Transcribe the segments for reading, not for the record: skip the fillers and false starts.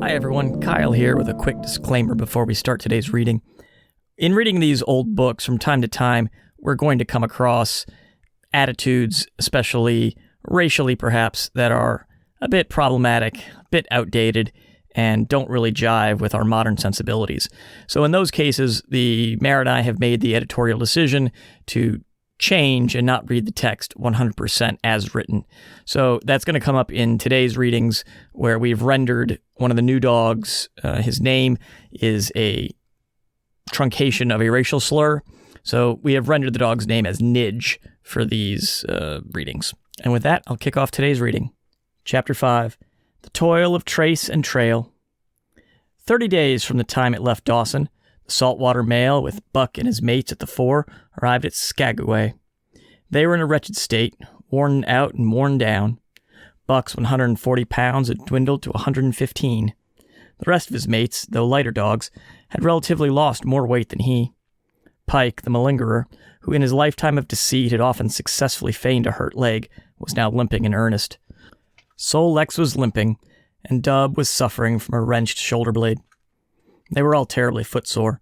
Hi everyone, Kyle here with a quick disclaimer before we start today's reading. In reading these old books from time to time, we're going to come across attitudes, especially racially perhaps, that are a bit problematic, a bit outdated, and don't really jive with our modern sensibilities. So in those cases, the mayor and I have made the editorial decision to change and not read the text 100% as written. So that's going to come up in today's readings where we've rendered one of the new dogs. His name is a truncation of a racial slur. So we have rendered the dog's name as Nidge for these readings. And with that, I'll kick off today's reading. Chapter 5, The Toil of Trace and Trail. 30 days from the time it left Dawson, the saltwater mail, with Buck and his mates at the fore, arrived at Skagway. They were in a wretched state, worn out and worn down. Buck's 140 pounds had dwindled to 115. The rest of his mates, though lighter dogs, had relatively lost more weight than he. Pike, the malingerer, who in his lifetime of deceit had often successfully feigned a hurt leg, was now limping in earnest. Sol Leks was limping, and Dub was suffering from a wrenched shoulder blade. They were all terribly footsore.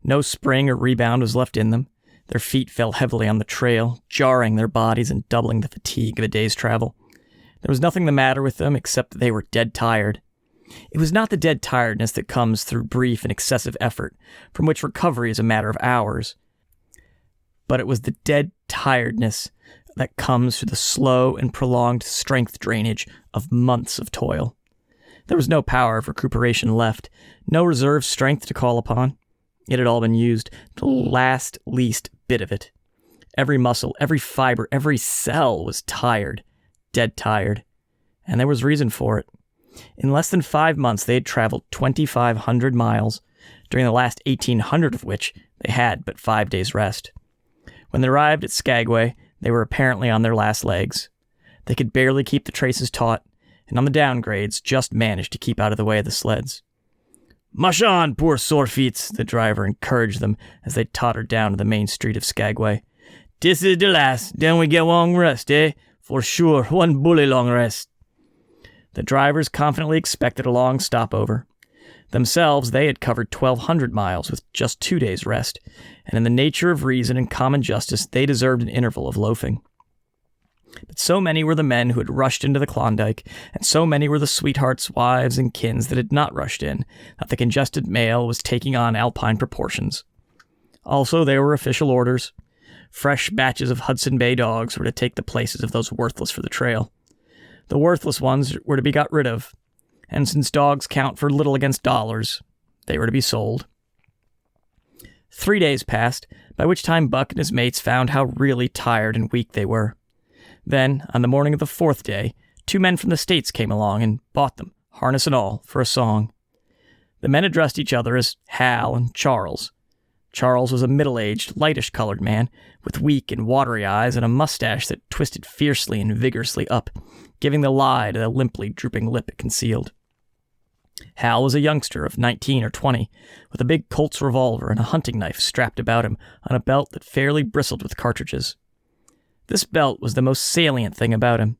No spring or rebound was left in them. Their feet fell heavily on the trail, jarring their bodies and doubling the fatigue of a day's travel. There was nothing the matter with them except that they were dead tired. It was not the dead tiredness that comes through brief and excessive effort, from which recovery is a matter of hours, but it was the dead tiredness that comes through the slow and prolonged strength drainage of months of toil. There was no power of recuperation left, no reserve strength to call upon. It had all been used, the least bit of it. Every muscle, every fiber, every cell was tired, dead tired, and there was reason for it. In less than 5 months, they had traveled 2,500 miles, during the last 1,800 of which they had but 5 days' rest. When they arrived at Skagway, they were apparently on their last legs. They could barely keep the traces taut, and on the downgrades just managed to keep out of the way of the sleds. "Mush on, poor sore feets," the driver encouraged them as they tottered down to the main street of Skagway. "Dis is the last, then we get long rest, eh? For sure, one bully long rest." The drivers confidently expected a long stopover. Themselves, they had covered 1,200 miles with just 2 days' rest, and in the nature of reason and common justice, they deserved an interval of loafing. But so many were the men who had rushed into the Klondike, and so many were the sweethearts, wives, and kins that had not rushed in, that the congested mail was taking on alpine proportions. Also, there were official orders. Fresh batches of Hudson Bay dogs were to take the places of those worthless for the trail. The worthless ones were to be got rid of, and since dogs count for little against dollars, they were to be sold. 3 days passed, by which time Buck and his mates found how really tired and weak they were. Then, on the morning of the 4th day, 2 men from the States came along and bought them, harness and all, for a song. The men addressed each other as Hal and Charles. Charles was a middle-aged, lightish-colored man, with weak and watery eyes and a mustache that twisted fiercely and vigorously up, giving the lie to the limply drooping lip it concealed. Hal was a youngster of 19 or 20, with a big Colt's revolver and a hunting knife strapped about him on a belt that fairly bristled with cartridges. This belt was the most salient thing about him.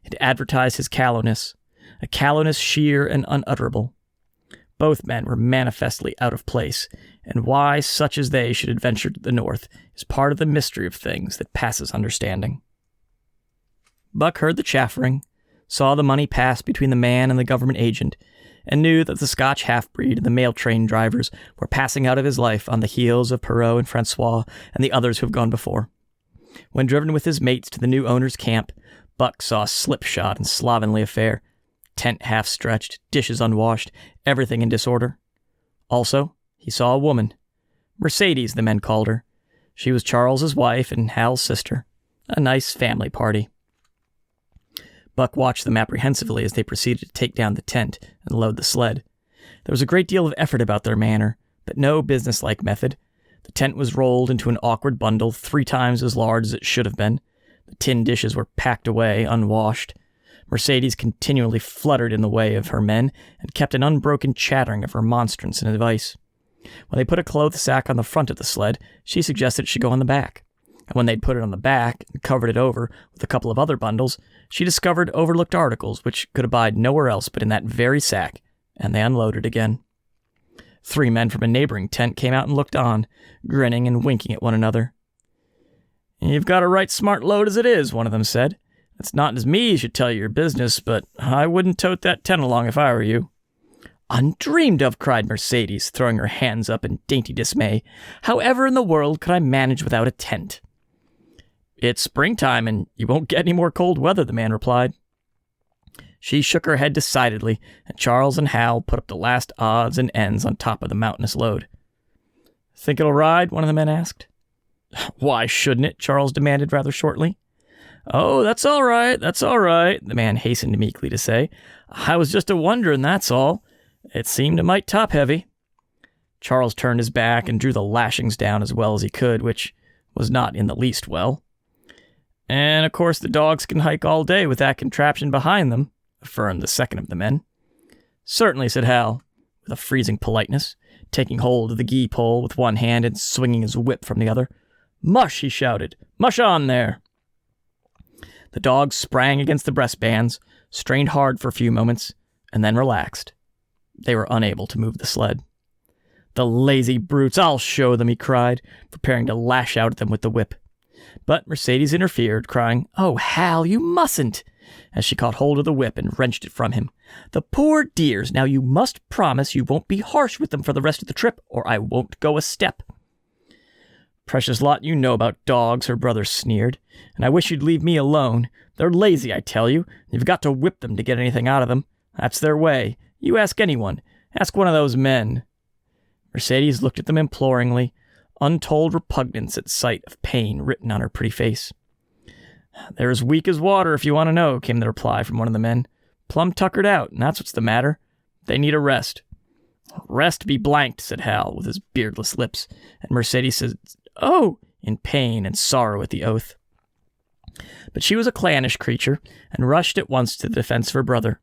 It advertised his callowness, a callowness sheer and unutterable. Both men were manifestly out of place, and why such as they should adventure to the north is part of the mystery of things that passes understanding. Buck heard the chaffering, saw the money pass between the man and the government agent, and knew that the Scotch half-breed and the mail train drivers were passing out of his life on the heels of Perrault and Francois and the others who have gone before. When driven with his mates to the new owner's camp, Buck saw a slipshod and slovenly affair. Tent half-stretched, dishes unwashed, everything in disorder. Also, he saw a woman. Mercedes, the men called her. She was Charles's wife and Hal's sister. A nice family party. Buck watched them apprehensively as they proceeded to take down the tent and load the sled. There was a great deal of effort about their manner, but no businesslike method. The tent was rolled into an awkward bundle 3 times as large as it should have been. The tin dishes were packed away, unwashed. Mercedes continually fluttered in the way of her men and kept an unbroken chattering of remonstrance and advice. When they put a clothes sack on the front of the sled, she suggested it should go on the back. And when they'd put it on the back and covered it over with a couple of other bundles, she discovered overlooked articles which could abide nowhere else but in that very sack, and they unloaded again. 3 men from a neighboring tent came out and looked on, grinning and winking at one another. "You've got a right smart load as it is," one of them said. "It's not as me should tell you your business, but I wouldn't tote that tent along if I were you." "Undreamed of," cried Mercedes, throwing her hands up in dainty dismay. "However in the world could I manage without a tent?" "It's springtime, and you won't get any more cold weather," the man replied. She shook her head decidedly, and Charles and Hal put up the last odds and ends on top of the mountainous load. "Think it'll ride?" one of the men asked. "Why shouldn't it?" Charles demanded rather shortly. "Oh, that's all right, the man hastened meekly to say. "I was just a-wondering, that's all. It seemed it might top heavy." Charles turned his back and drew the lashings down as well as he could, which was not in the least well. "And, of course, the dogs can hike all day with that contraption behind them," affirmed the second of the men. "Certainly," said Hal, with a freezing politeness, taking hold of the gee pole with one hand and swinging his whip from the other. "Mush!" he shouted. "Mush on there!" The dogs sprang against the breastbands, strained hard for a few moments, and then relaxed. They were unable to move the sled. "The lazy brutes, I'll show them," he cried, preparing to lash out at them with the whip. But Mercedes interfered, crying, "Oh, Hal, you mustn't," as she caught hold of the whip and wrenched it from him. "The poor dears, now you must promise you won't be harsh with them for the rest of the trip, or I won't go a step." "Precious lot you know about dogs," her brother sneered, "and I wish you'd leave me alone. They're lazy, I tell you. You've got to whip them to get anything out of them. That's their way. You ask anyone. Ask one of those men." Mercedes looked at them imploringly, untold repugnance at sight of pain written on her pretty face. "They're as weak as water, if you want to know," came the reply from one of the men. "Plumb tuckered out, and that's what's the matter. They need a rest." "Rest be blanked," said Hal, with his beardless lips, and Mercedes said, "Oh," in pain and sorrow at the oath. But she was a clannish creature, and rushed at once to the defense of her brother.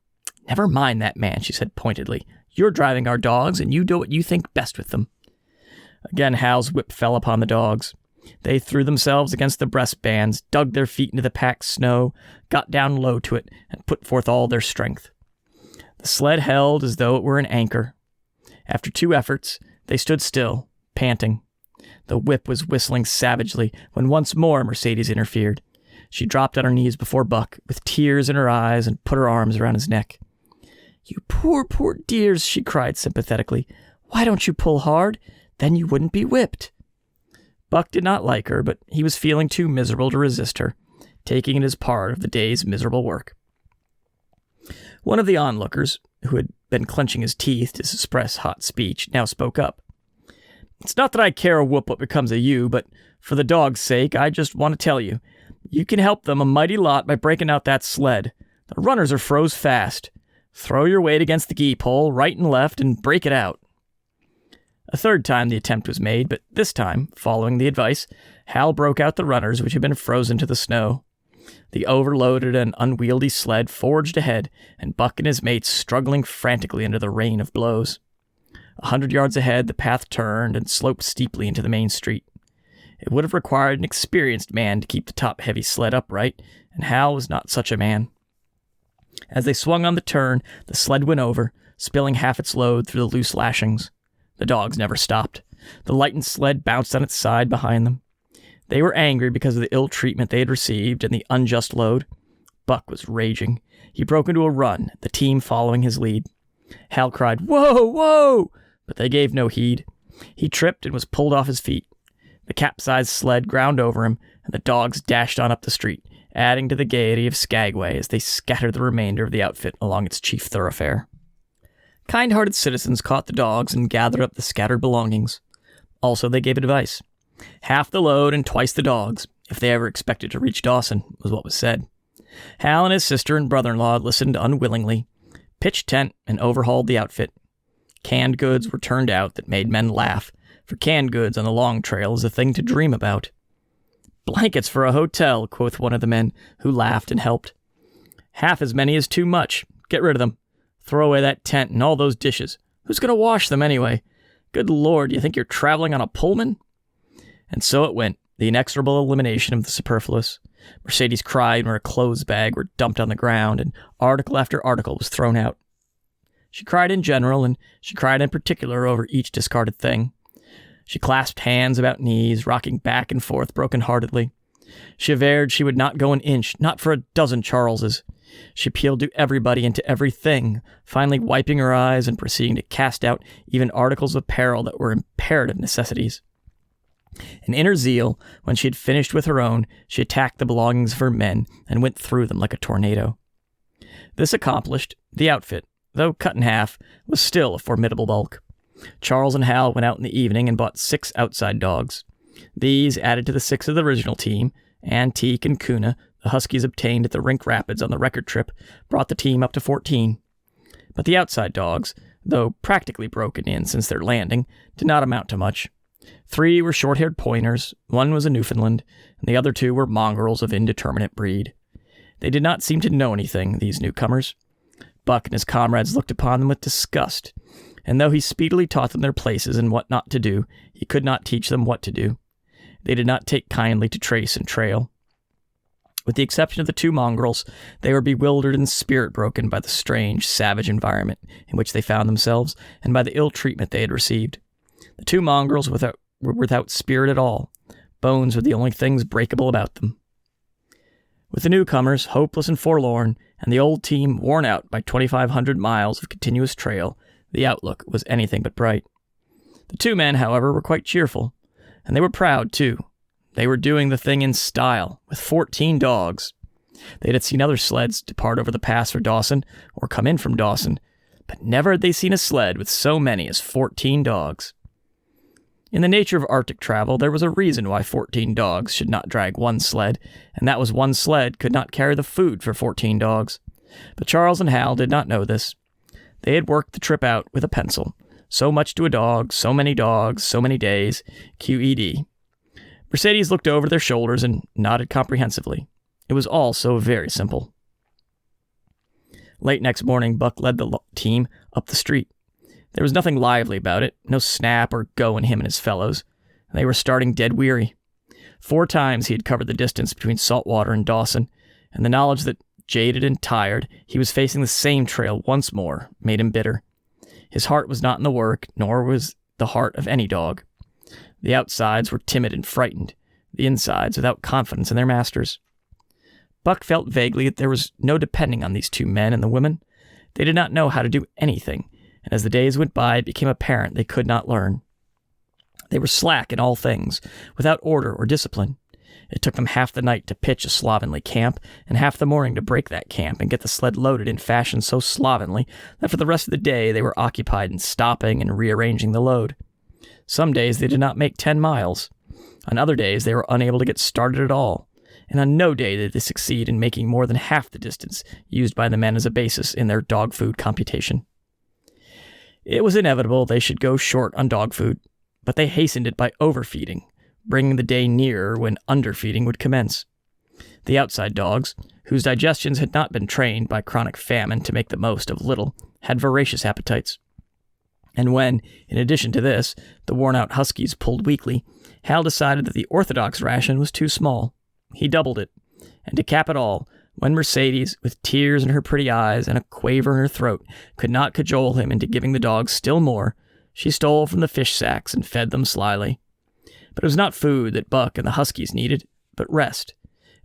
"Never mind that man," she said pointedly. "You're driving our dogs, and you do what you think best with them." Again Hal's whip fell upon the dogs. They threw themselves against the breastbands, dug their feet into the packed snow, got down low to it, and put forth all their strength. The sled held as though it were an anchor. After 2 efforts, they stood still, panting. The whip was whistling savagely when once more Mercedes interfered. She dropped on her knees before Buck, with tears in her eyes, and put her arms around his neck. "You poor, poor dears," she cried sympathetically. "Why don't you pull hard? Then you wouldn't be whipped." Buck did not like her, but he was feeling too miserable to resist her, taking it as part of the day's miserable work. One of the onlookers, who had been clenching his teeth to suppress hot speech, now spoke up. "It's not that I care a whoop what becomes of you, but for the dog's sake, I just want to tell you, you can help them a mighty lot by breaking out that sled. The runners are froze fast. Throw your weight against the gee pole, right and left, and break it out." A third time the attempt was made, but this time, following the advice, Hal broke out the runners which had been frozen to the snow. The overloaded and unwieldy sled forged ahead, and Buck and his mates struggling frantically under the rain of blows. 100 yards ahead, the path turned and sloped steeply into the main street. It would have required an experienced man to keep the top-heavy sled upright, and Hal was not such a man. As they swung on the turn, the sled went over, spilling half its load through the loose lashings. The dogs never stopped. The lightened sled bounced on its side behind them. They were angry because of the ill treatment they had received and the unjust load. Buck was raging. He broke into a run, the team following his lead. Hal cried, "Whoa, whoa!" but they gave no heed. He tripped and was pulled off his feet. The capsized sled ground over him, and the dogs dashed on up the street, adding to the gaiety of Skagway as they scattered the remainder of the outfit along its chief thoroughfare. Kind-hearted citizens caught the dogs and gathered up the scattered belongings. Also, they gave advice. Half the load and twice the dogs, if they ever expected to reach Dawson, was what was said. Hal and his sister and brother-in-law listened unwillingly, pitched tent, and overhauled the outfit. Canned goods were turned out that made men laugh, for canned goods on the long trail is a thing to dream about. "Blankets for a hotel," quoth one of the men, who laughed and helped. "Half as many is too much. Get rid of them. Throw away that tent and all those dishes. Who's going to wash them anyway? Good Lord, do you think you're traveling on a Pullman?" And so it went, the inexorable elimination of the superfluous. Mercedes cried when her clothes bag were dumped on the ground, and article after article was thrown out. She cried in general, and she cried in particular over each discarded thing. She clasped hands about knees, rocking back and forth broken-heartedly. She averred she would not go an inch, not for a dozen Charleses. She appealed to everybody and to everything, finally wiping her eyes and proceeding to cast out even articles of apparel that were imperative necessities. And in her zeal, when she had finished with her own, she attacked the belongings of her men and went through them like a tornado. This accomplished, the outfit, though cut in half, was still a formidable bulk. Charles and Hal went out in the evening and bought 6 outside dogs. These, added to the 6 of the original team, Antique and Kuna, the Huskies obtained at the Rink Rapids on the record trip, brought the team up to 14. But the outside dogs, though practically broken in since their landing, did not amount to much. 3 were short-haired pointers, 1 was a Newfoundland, and the other 2 were mongrels of indeterminate breed. They did not seem to know anything, these newcomers. Buck and his comrades looked upon them with disgust, and though he speedily taught them their places and what not to do, he could not teach them what to do. They did not take kindly to trace and trail. With the exception of the 2 mongrels, they were bewildered and spirit-broken by the strange, savage environment in which they found themselves and by the ill treatment they had received. The 2 mongrels were without spirit at all. Bones were the only things breakable about them. With the newcomers, hopeless and forlorn, and the old team worn out by 2,500 miles of continuous trail, the outlook was anything but bright. The 2 men, however, were quite cheerful, and they were proud, too. They were doing the thing in style, with 14 dogs. They had seen other sleds depart over the pass for Dawson, or come in from Dawson, but never had they seen a sled with so many as 14 dogs. In the nature of Arctic travel, there was a reason why 14 dogs should not drag one sled, and that was one sled could not carry the food for 14 dogs. But Charles and Hal did not know this. They had worked the trip out with a pencil. So much to a dog, so many dogs, so many days, QED. Mercedes looked over their shoulders and nodded comprehensively. It was all so very simple. Late next morning, Buck led the team up the street. There was nothing lively about it, no snap or go in him and his fellows. They were starting dead weary. 4 times he had covered the distance between Saltwater and Dawson, and the knowledge that, jaded and tired, he was facing the same trail once more made him bitter. His heart was not in the work, nor was the heart of any dog. The outsides were timid and frightened, the insides without confidence in their masters. Buck felt vaguely that there was no depending on these 2 men and the women. They did not know how to do anything, and as the days went by, it became apparent they could not learn. They were slack in all things, without order or discipline. It took them half the night to pitch a slovenly camp, and half the morning to break that camp and get the sled loaded in fashion so slovenly that for the rest of the day they were occupied in stopping and rearranging the load. Some days they did not make 10 miles. On other days they were unable to get started at all, and on no day did they succeed in making more than half the distance used by the men as a basis in their dog food computation. It was inevitable they should go short on dog food, but they hastened it by overfeeding, bringing the day nearer when underfeeding would commence. The outside dogs, whose digestions had not been trained by chronic famine to make the most of little, had voracious appetites. And when, in addition to this, the worn-out huskies pulled weakly, Hal decided that the orthodox ration was too small. He doubled it, and to cap it all, when Mercedes, with tears in her pretty eyes and a quaver in her throat, could not cajole him into giving the dogs still more, she stole from the fish sacks and fed them slyly. But it was not food that Buck and the huskies needed, but rest,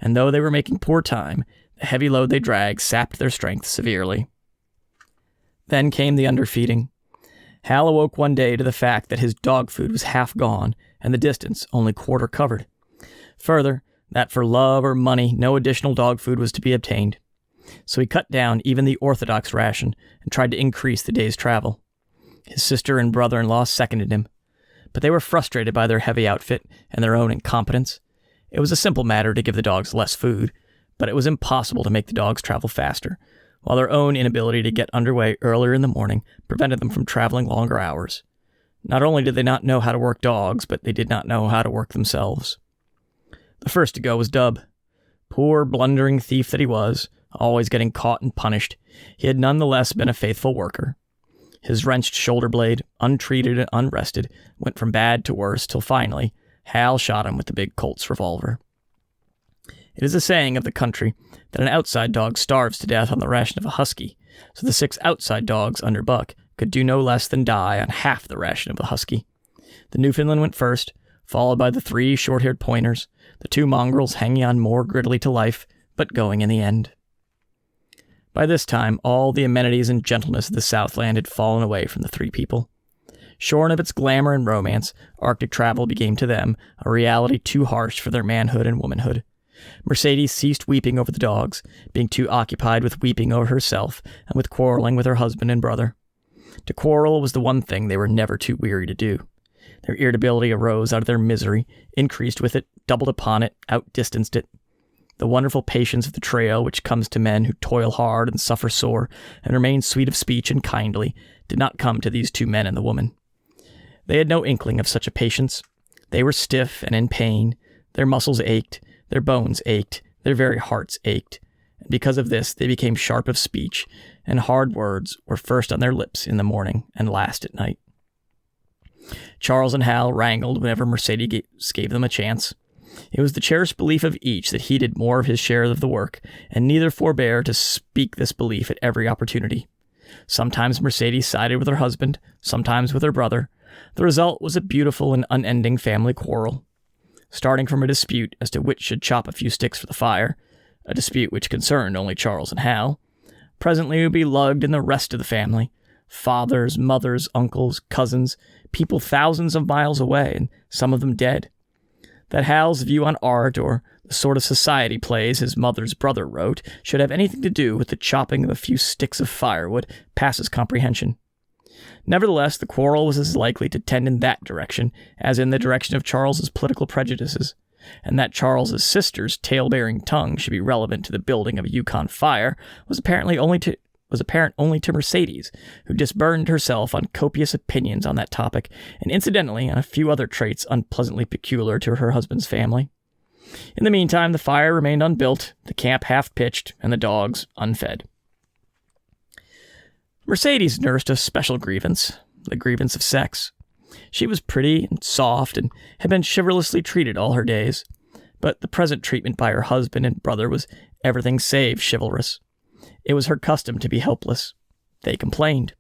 and though they were making poor time, the heavy load they dragged sapped their strength severely. Then came the underfeeding. Hal awoke one day to the fact that his dog food was half gone, and the distance only quarter covered. Further, that for love or money no additional dog food was to be obtained. So he cut down even the orthodox ration and tried to increase the day's travel. His sister and brother-in-law seconded him, but they were frustrated by their heavy outfit and their own incompetence. It was a simple matter to give the dogs less food, but it was impossible to make the dogs travel faster, while their own inability to get underway earlier in the morning prevented them from traveling longer hours. Not only did they not know how to work dogs, but they did not know how to work themselves. The first to go was Dub. Poor, blundering thief that he was, always getting caught and punished, he had nonetheless been a faithful worker. His wrenched shoulder blade, untreated and unrested, went from bad to worse till finally, Hal shot him with the big Colt's revolver. It is a saying of the country that an outside dog starves to death on the ration of a husky, so the 6 outside dogs under Buck could do no less than die on half the ration of the husky. The Newfoundland went first, followed by the 3 short-haired pointers, the 2 mongrels hanging on more grittily to life, but going in the end. By this time, all the amenities and gentleness of the Southland had fallen away from the 3 people. Shorn of its glamour and romance, Arctic travel became to them a reality too harsh for their manhood and womanhood. Mercedes ceased weeping over the dogs, being too occupied with weeping over herself and with quarreling with her husband and brother. To quarrel was the one thing they were never too weary to do. Their irritability arose out of their misery, increased with it, doubled upon it, outdistanced it. The wonderful patience of the trail which comes to men who toil hard and suffer sore and remain sweet of speech and kindly did not come to these 2 men and the woman. They had no inkling of such a patience. They were stiff and in pain. Their muscles ached, their bones ached, their very hearts ached. And because of this, they became sharp of speech, and hard words were first on their lips in the morning and last at night. Charles and Hal wrangled whenever Mercedes gave them a chance. It was the cherished belief of each that he did more of his share of the work, and neither forbore to speak this belief at every opportunity. Sometimes Mercedes sided with her husband, sometimes with her brother. The result was a beautiful and unending family quarrel. Starting from a dispute as to which should chop a few sticks for the fire, a dispute which concerned only Charles and Hal, presently would be lugged in the rest of the family, fathers, mothers, uncles, cousins, people thousands of miles away, and some of them dead. That Hal's view on art, or the sort of society plays his mother's brother wrote, should have anything to do with the chopping of a few sticks of firewood passes comprehension. Nevertheless, the quarrel was as likely to tend in that direction as in the direction of Charles's political prejudices, and that Charles's sister's tale-bearing tongue should be relevant to the building of a Yukon fire was apparent only to Mercedes, who disburdened herself on copious opinions on that topic, and incidentally on a few other traits unpleasantly peculiar to her husband's family. In the meantime, the fire remained unbuilt, the camp half-pitched, and the dogs unfed. Mercedes nursed a special grievance, the grievance of sex. She was pretty and soft and had been chivalrously treated all her days, but the present treatment by her husband and brother was everything save chivalrous. It was her custom to be helpless. They complained,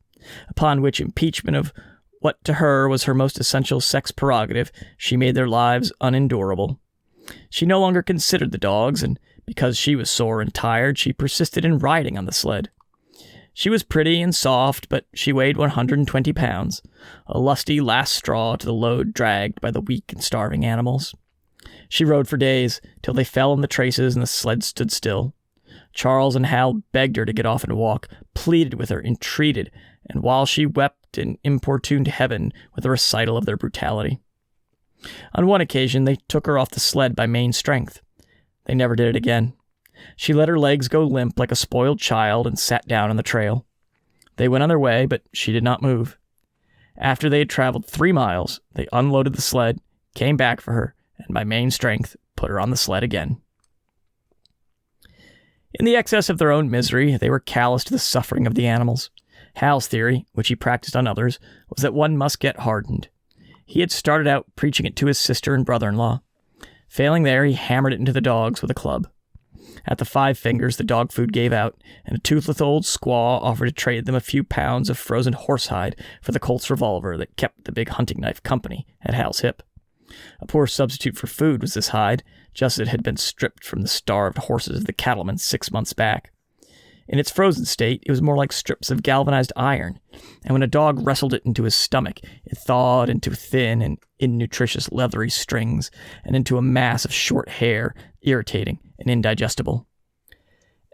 upon which impeachment of what to her was her most essential sex prerogative, she made their lives unendurable. She no longer considered the dogs, and because she was sore and tired, she persisted in riding on the sled. She was pretty and soft, but she weighed 120 pounds, a lusty last straw to the load dragged by the weak and starving animals. She rode for days, till they fell in the traces and the sled stood still. Charles and Hal begged her to get off and walk, pleaded with her, entreated, and while she wept and importuned heaven with a recital of their brutality. On one occasion, they took her off the sled by main strength. They never did it again. She let her legs go limp like a spoiled child and sat down on the trail. They went on their way, but she did not move. After they had traveled 3 miles, they unloaded the sled, came back for her, and by main strength put her on the sled again. In the excess of their own misery, they were callous to the suffering of the animals. Hal's theory, which he practiced on others, was that one must get hardened. He had started out preaching it to his sister and brother-in-law. Failing there, he hammered it into the dogs with a club. At the 5 fingers, the dog food gave out, and a toothless old squaw offered to trade them a few pounds of frozen horsehide for the Colt's revolver that kept the big hunting knife company at Hal's hip. A poor substitute for food was this hide, just as it had been stripped from the starved horses of the cattlemen 6 months back. In its frozen state, it was more like strips of galvanized iron, and when a dog wrestled it into his stomach, it thawed into thin and innutritious leathery strings, and into a mass of short hair, irritating and indigestible.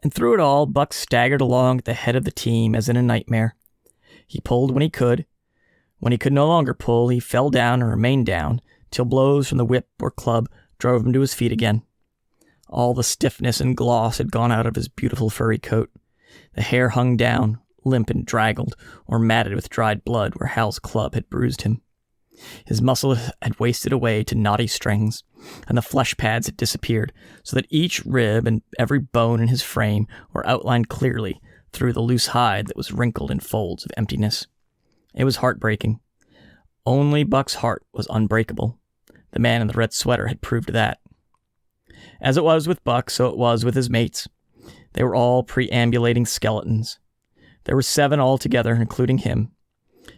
And through it all, Buck staggered along at the head of the team as in a nightmare. He pulled when he could. When he could no longer pull, he fell down and remained down, till blows from the whip or club drove him to his feet again. All the stiffness and gloss had gone out of his beautiful furry coat. The hair hung down, limp and draggled, or matted with dried blood where Hal's club had bruised him. His muscle had wasted away to knotty strings, and the flesh pads had disappeared, so that each rib and every bone in his frame were outlined clearly through the loose hide that was wrinkled in folds of emptiness. It was heartbreaking. Only Buck's heart was unbreakable. The man in the red sweater had proved that. As it was with Buck, so it was with his mates. They were all preambulating skeletons. There were 7 altogether, including him.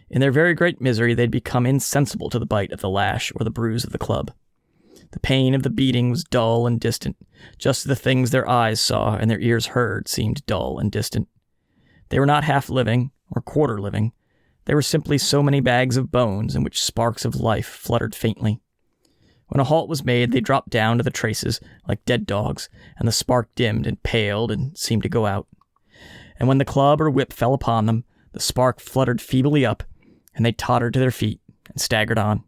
In their very great misery, they'd become insensible to the bite of the lash or the bruise of the club. The pain of the beating was dull and distant, just as the things their eyes saw and their ears heard seemed dull and distant. They were not half living, or quarter living. They were simply so many bags of bones in which sparks of life fluttered faintly. When a halt was made, they dropped down to the traces like dead dogs, and the spark dimmed and paled and seemed to go out. And when the club or whip fell upon them, the spark fluttered feebly up, and they tottered to their feet and staggered on.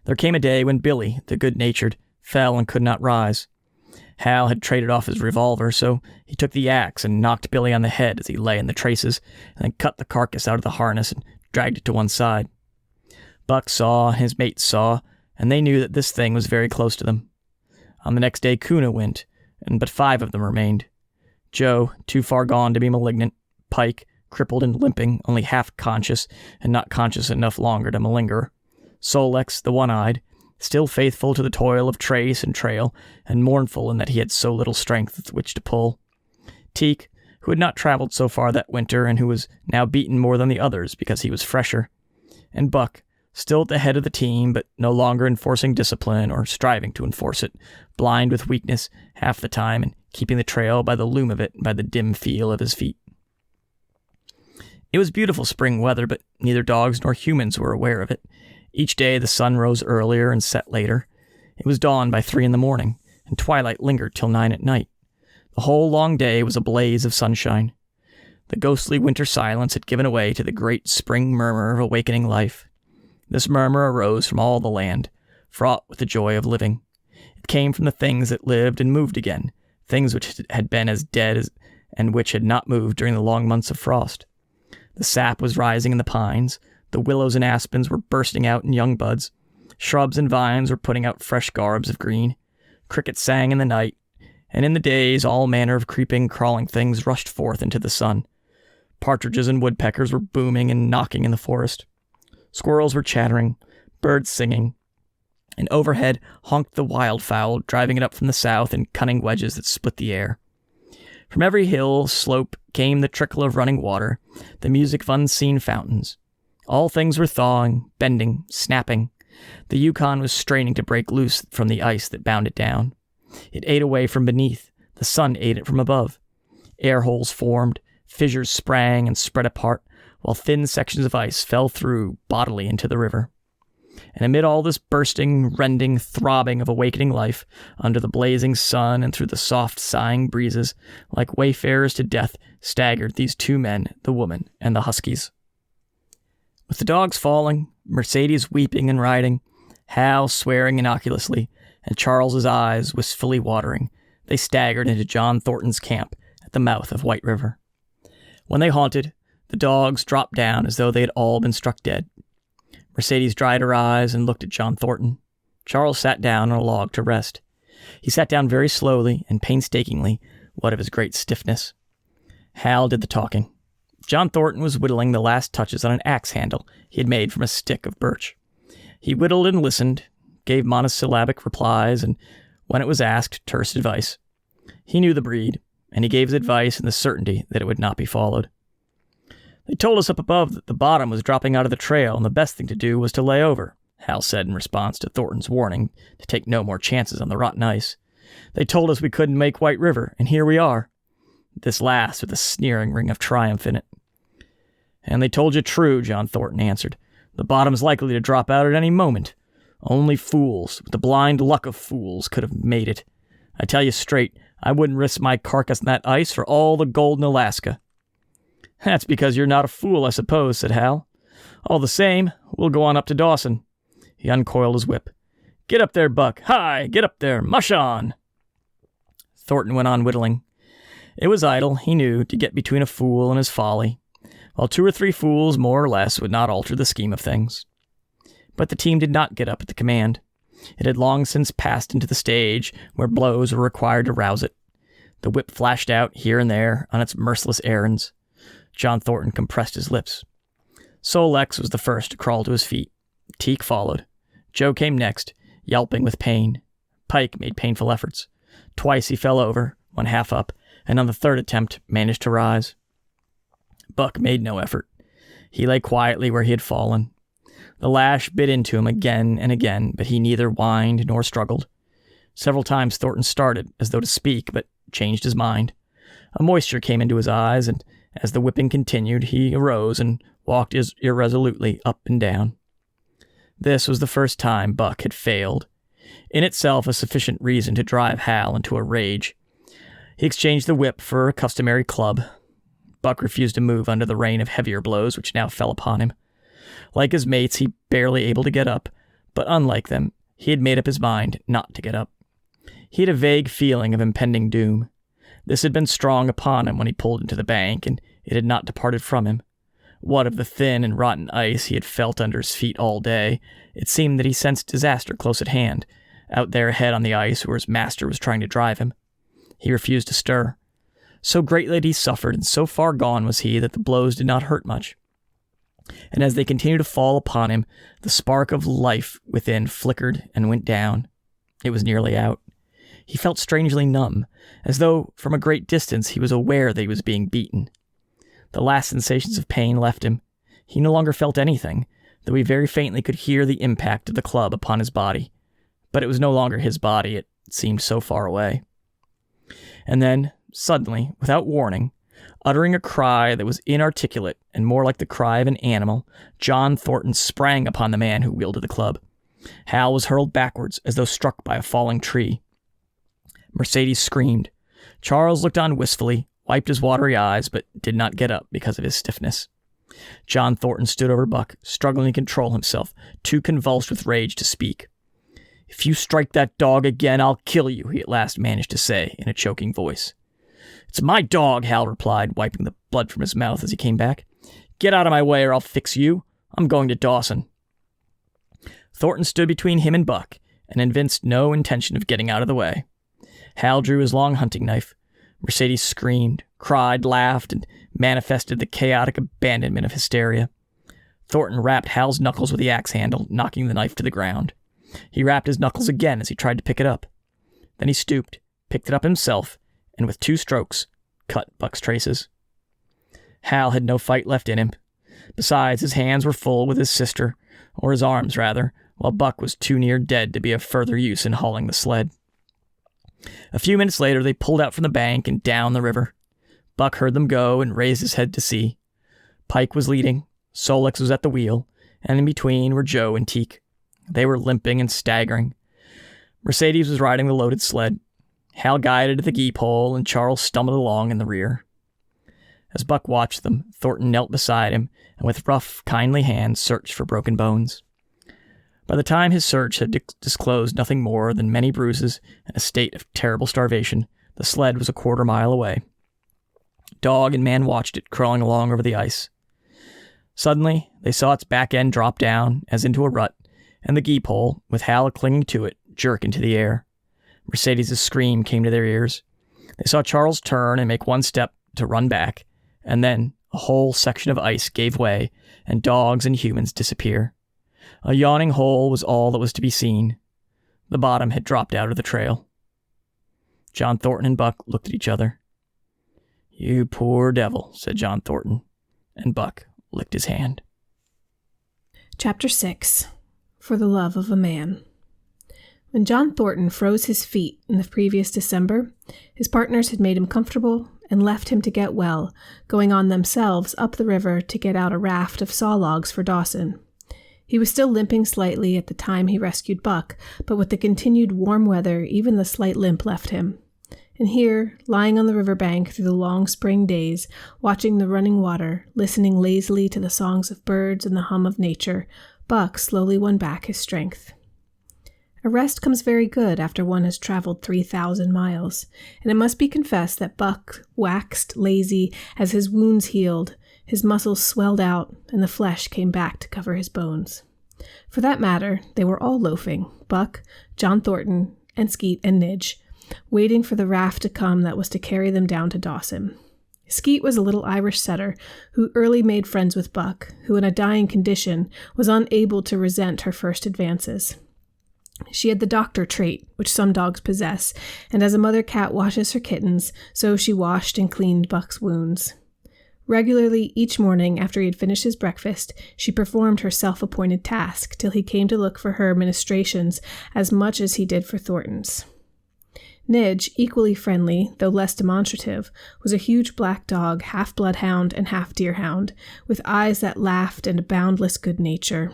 There came a day when Billy, the good-natured, fell and could not rise. Hal had traded off his revolver, so he took the axe and knocked Billy on the head as he lay in the traces, and then cut the carcass out of the harness and dragged it to one side. Buck saw, and his mates saw, and they knew that this thing was very close to them. On the next day Kuna went, and but 5 of them remained. Joe, too far gone to be malignant, Pike, crippled and limping, only half conscious, and not conscious enough longer to malinger, Sol-leks, the one-eyed, still faithful to the toil of trace and trail, and mournful in that he had so little strength with which to pull, Teek, who had not traveled so far that winter and who was now beaten more than the others because he was fresher, and Buck, still at the head of the team, but no longer enforcing discipline or striving to enforce it, blind with weakness half the time and keeping the trail by the loom of it and by the dim feel of his feet. It was beautiful spring weather, but neither dogs nor humans were aware of it. Each day the sun rose earlier and set later. It was dawn by 3 a.m, and twilight lingered till 9 p.m. The whole long day was a blaze of sunshine. The ghostly winter silence had given way to the great spring murmur of awakening life. This murmur arose from all the land, fraught with the joy of living. It came from the things that lived and moved again, things which had been as dead as, and which had not moved during the long months of frost. The sap was rising in the pines, the willows and aspens were bursting out in young buds, shrubs and vines were putting out fresh garbs of green, crickets sang in the night, and in the days all manner of creeping, crawling things rushed forth into the sun. Partridges and woodpeckers were booming and knocking in the forest. Squirrels were chattering, birds singing, and overhead honked the wildfowl, driving it up from the south in cunning wedges that split the air. From every hill slope came the trickle of running water, the music of unseen fountains. All things were thawing, bending, snapping. The Yukon was straining to break loose from the ice that bound it down. It ate away from beneath. The sun ate it from above. Air holes formed, fissures sprang and spread apart, while thin sections of ice fell through bodily into the river. And amid all this bursting, rending, throbbing of awakening life, under the blazing sun and through the soft, sighing breezes, like wayfarers to death, staggered these 2 men, the woman, and the huskies. With the dogs falling, Mercedes weeping and riding, Hal swearing innocuously, and Charles's eyes wistfully watering, they staggered into John Thornton's camp at the mouth of White River. When they halted, the dogs dropped down as though they had all been struck dead. Mercedes dried her eyes and looked at John Thornton. Charles sat down on a log to rest. He sat down very slowly and painstakingly, what of his great stiffness. Hal did the talking. John Thornton was whittling the last touches on an axe handle he had made from a stick of birch. He whittled and listened, gave monosyllabic replies, and when it was asked, terse advice. He knew the breed, and he gave his advice in the certainty that it would not be followed. They told us up above that the bottom was dropping out of the trail, and the best thing to do was to lay over, Hal said in response to Thornton's warning to take no more chances on the rotten ice. They told us we couldn't make White River, and here we are. This last with a sneering ring of triumph in it. And they told you true, John Thornton answered. The bottom's likely to drop out at any moment. Only fools, with the blind luck of fools, could have made it. I tell you straight, I wouldn't risk my carcass in that ice for all the gold in Alaska. That's because you're not a fool, I suppose, said Hal. All the same, we'll go on up to Dawson. He uncoiled his whip. Get up there, Buck. Hi, get up there. Mush on. Thornton went on whittling. It was idle, he knew, to get between a fool and his folly, while 2 or 3 fools, more or less, would not alter the scheme of things. But the team did not get up at the command. It had long since passed into the stage where blows were required to rouse it. The whip flashed out here and there on its merciless errands. John Thornton compressed his lips. Sol-leks was the first to crawl to his feet. Teek followed. Joe came next, yelping with pain. Pike made painful efforts. Twice he fell over, one half up, and on the 3rd attempt managed to rise. Buck made no effort. He lay quietly where he had fallen. The lash bit into him again and again, but he neither whined nor struggled. Several times Thornton started, as though to speak, but changed his mind. A moisture came into his eyes, and as the whipping continued, he arose and walked irresolutely up and down. This was the first time Buck had failed, in itself a sufficient reason to drive Hal into a rage. He exchanged the whip for a customary club. Buck refused to move under the rain of heavier blows which now fell upon him. Like his mates, he barely able to get up, but unlike them, he had made up his mind not to get up. He had a vague feeling of impending doom. This had been strong upon him when he pulled into the bank, and it had not departed from him. What of the thin and rotten ice he had felt under his feet all day, it seemed that he sensed disaster close at hand, out there ahead on the ice where his master was trying to drive him. He refused to stir. So greatly had he suffered, and so far gone was he that the blows did not hurt much. And as they continued to fall upon him, the spark of life within flickered and went down. It was nearly out. He felt strangely numb, as though from a great distance he was aware that he was being beaten. The last sensations of pain left him. He no longer felt anything, though he very faintly could hear the impact of the club upon his body. But it was no longer his body, it seemed so far away. And then, suddenly, without warning, uttering a cry that was inarticulate and more like the cry of an animal, John Thornton sprang upon the man who wielded the club. Hal was hurled backwards as though struck by a falling tree. Mercedes screamed. Charles looked on wistfully, wiped his watery eyes, but did not get up because of his stiffness. John Thornton stood over Buck, struggling to control himself, too convulsed with rage to speak. "If you strike that dog again, I'll kill you," he at last managed to say in a choking voice. "It's my dog," Hal replied, wiping the blood from his mouth as he came back. "Get out of my way or I'll fix you. I'm going to Dawson." Thornton stood between him and Buck, and evinced no intention of getting out of the way. Hal drew his long hunting knife. Mercedes screamed, cried, laughed, and manifested the chaotic abandonment of hysteria. Thornton rapped Hal's knuckles with the axe handle, knocking the knife to the ground. He rapped his knuckles again as he tried to pick it up. Then he stooped, picked it up himself, and with 2 strokes, cut Buck's traces. Hal had no fight left in him. Besides, his hands were full with his sister, or his arms rather, while Buck was too near dead to be of further use in hauling the sled. A few minutes later, they pulled out from the bank and down the river. Buck heard them go and raised his head to see. Pike was leading, Solix was at the wheel, and in between were Joe and Teak. They were limping and staggering. Mercedes was riding the loaded sled. Hal guided at the gee pole, and Charles stumbled along in the rear. As Buck watched them, Thornton knelt beside him, and with rough, kindly hands searched for broken bones. By the time his search had disclosed nothing more than many bruises and a state of terrible starvation, the sled was a 1/4 mile away. Dog and man watched it crawling along over the ice. Suddenly, they saw its back end drop down, as into a rut, and the gee pole, with Hal clinging to it, jerk into the air. Mercedes' scream came to their ears. They saw Charles turn and make one step to run back, and then a whole section of ice gave way, and dogs and humans disappear. A yawning hole was all that was to be seen. The bottom had dropped out of the trail. John Thornton and Buck looked at each other. "You poor devil," said John Thornton, and Buck licked his hand. Chapter 6. For the Love of a Man. When John Thornton froze his feet in the previous December, his partners had made him comfortable and left him to get well, going on themselves up the river to get out a raft of saw logs for Dawson. He was still limping slightly at the time he rescued Buck, but with the continued warm weather, even the slight limp left him. And here, lying on the river bank through the long spring days, watching the running water, listening lazily to the songs of birds and the hum of nature, Buck slowly won back his strength. A rest comes very good after one has traveled 3,000 miles, and it must be confessed that Buck waxed lazy as his wounds healed, his muscles swelled out, and the flesh came back to cover his bones. For that matter, they were all loafing, Buck, John Thornton, and Skeet and Nidge, waiting for the raft to come that was to carry them down to Dawson. Skeet was a little Irish setter who early made friends with Buck, who in a dying condition was unable to resent her first advances. She had the doctor trait, which some dogs possess, and as a mother cat washes her kittens, so she washed and cleaned Buck's wounds. Regularly, each morning after he had finished his breakfast, she performed her self-appointed task till he came to look for her ministrations as much as he did for Thornton's. Nidge, equally friendly, though less demonstrative, was a huge black dog, half bloodhound and half deerhound, with eyes that laughed and a boundless good nature.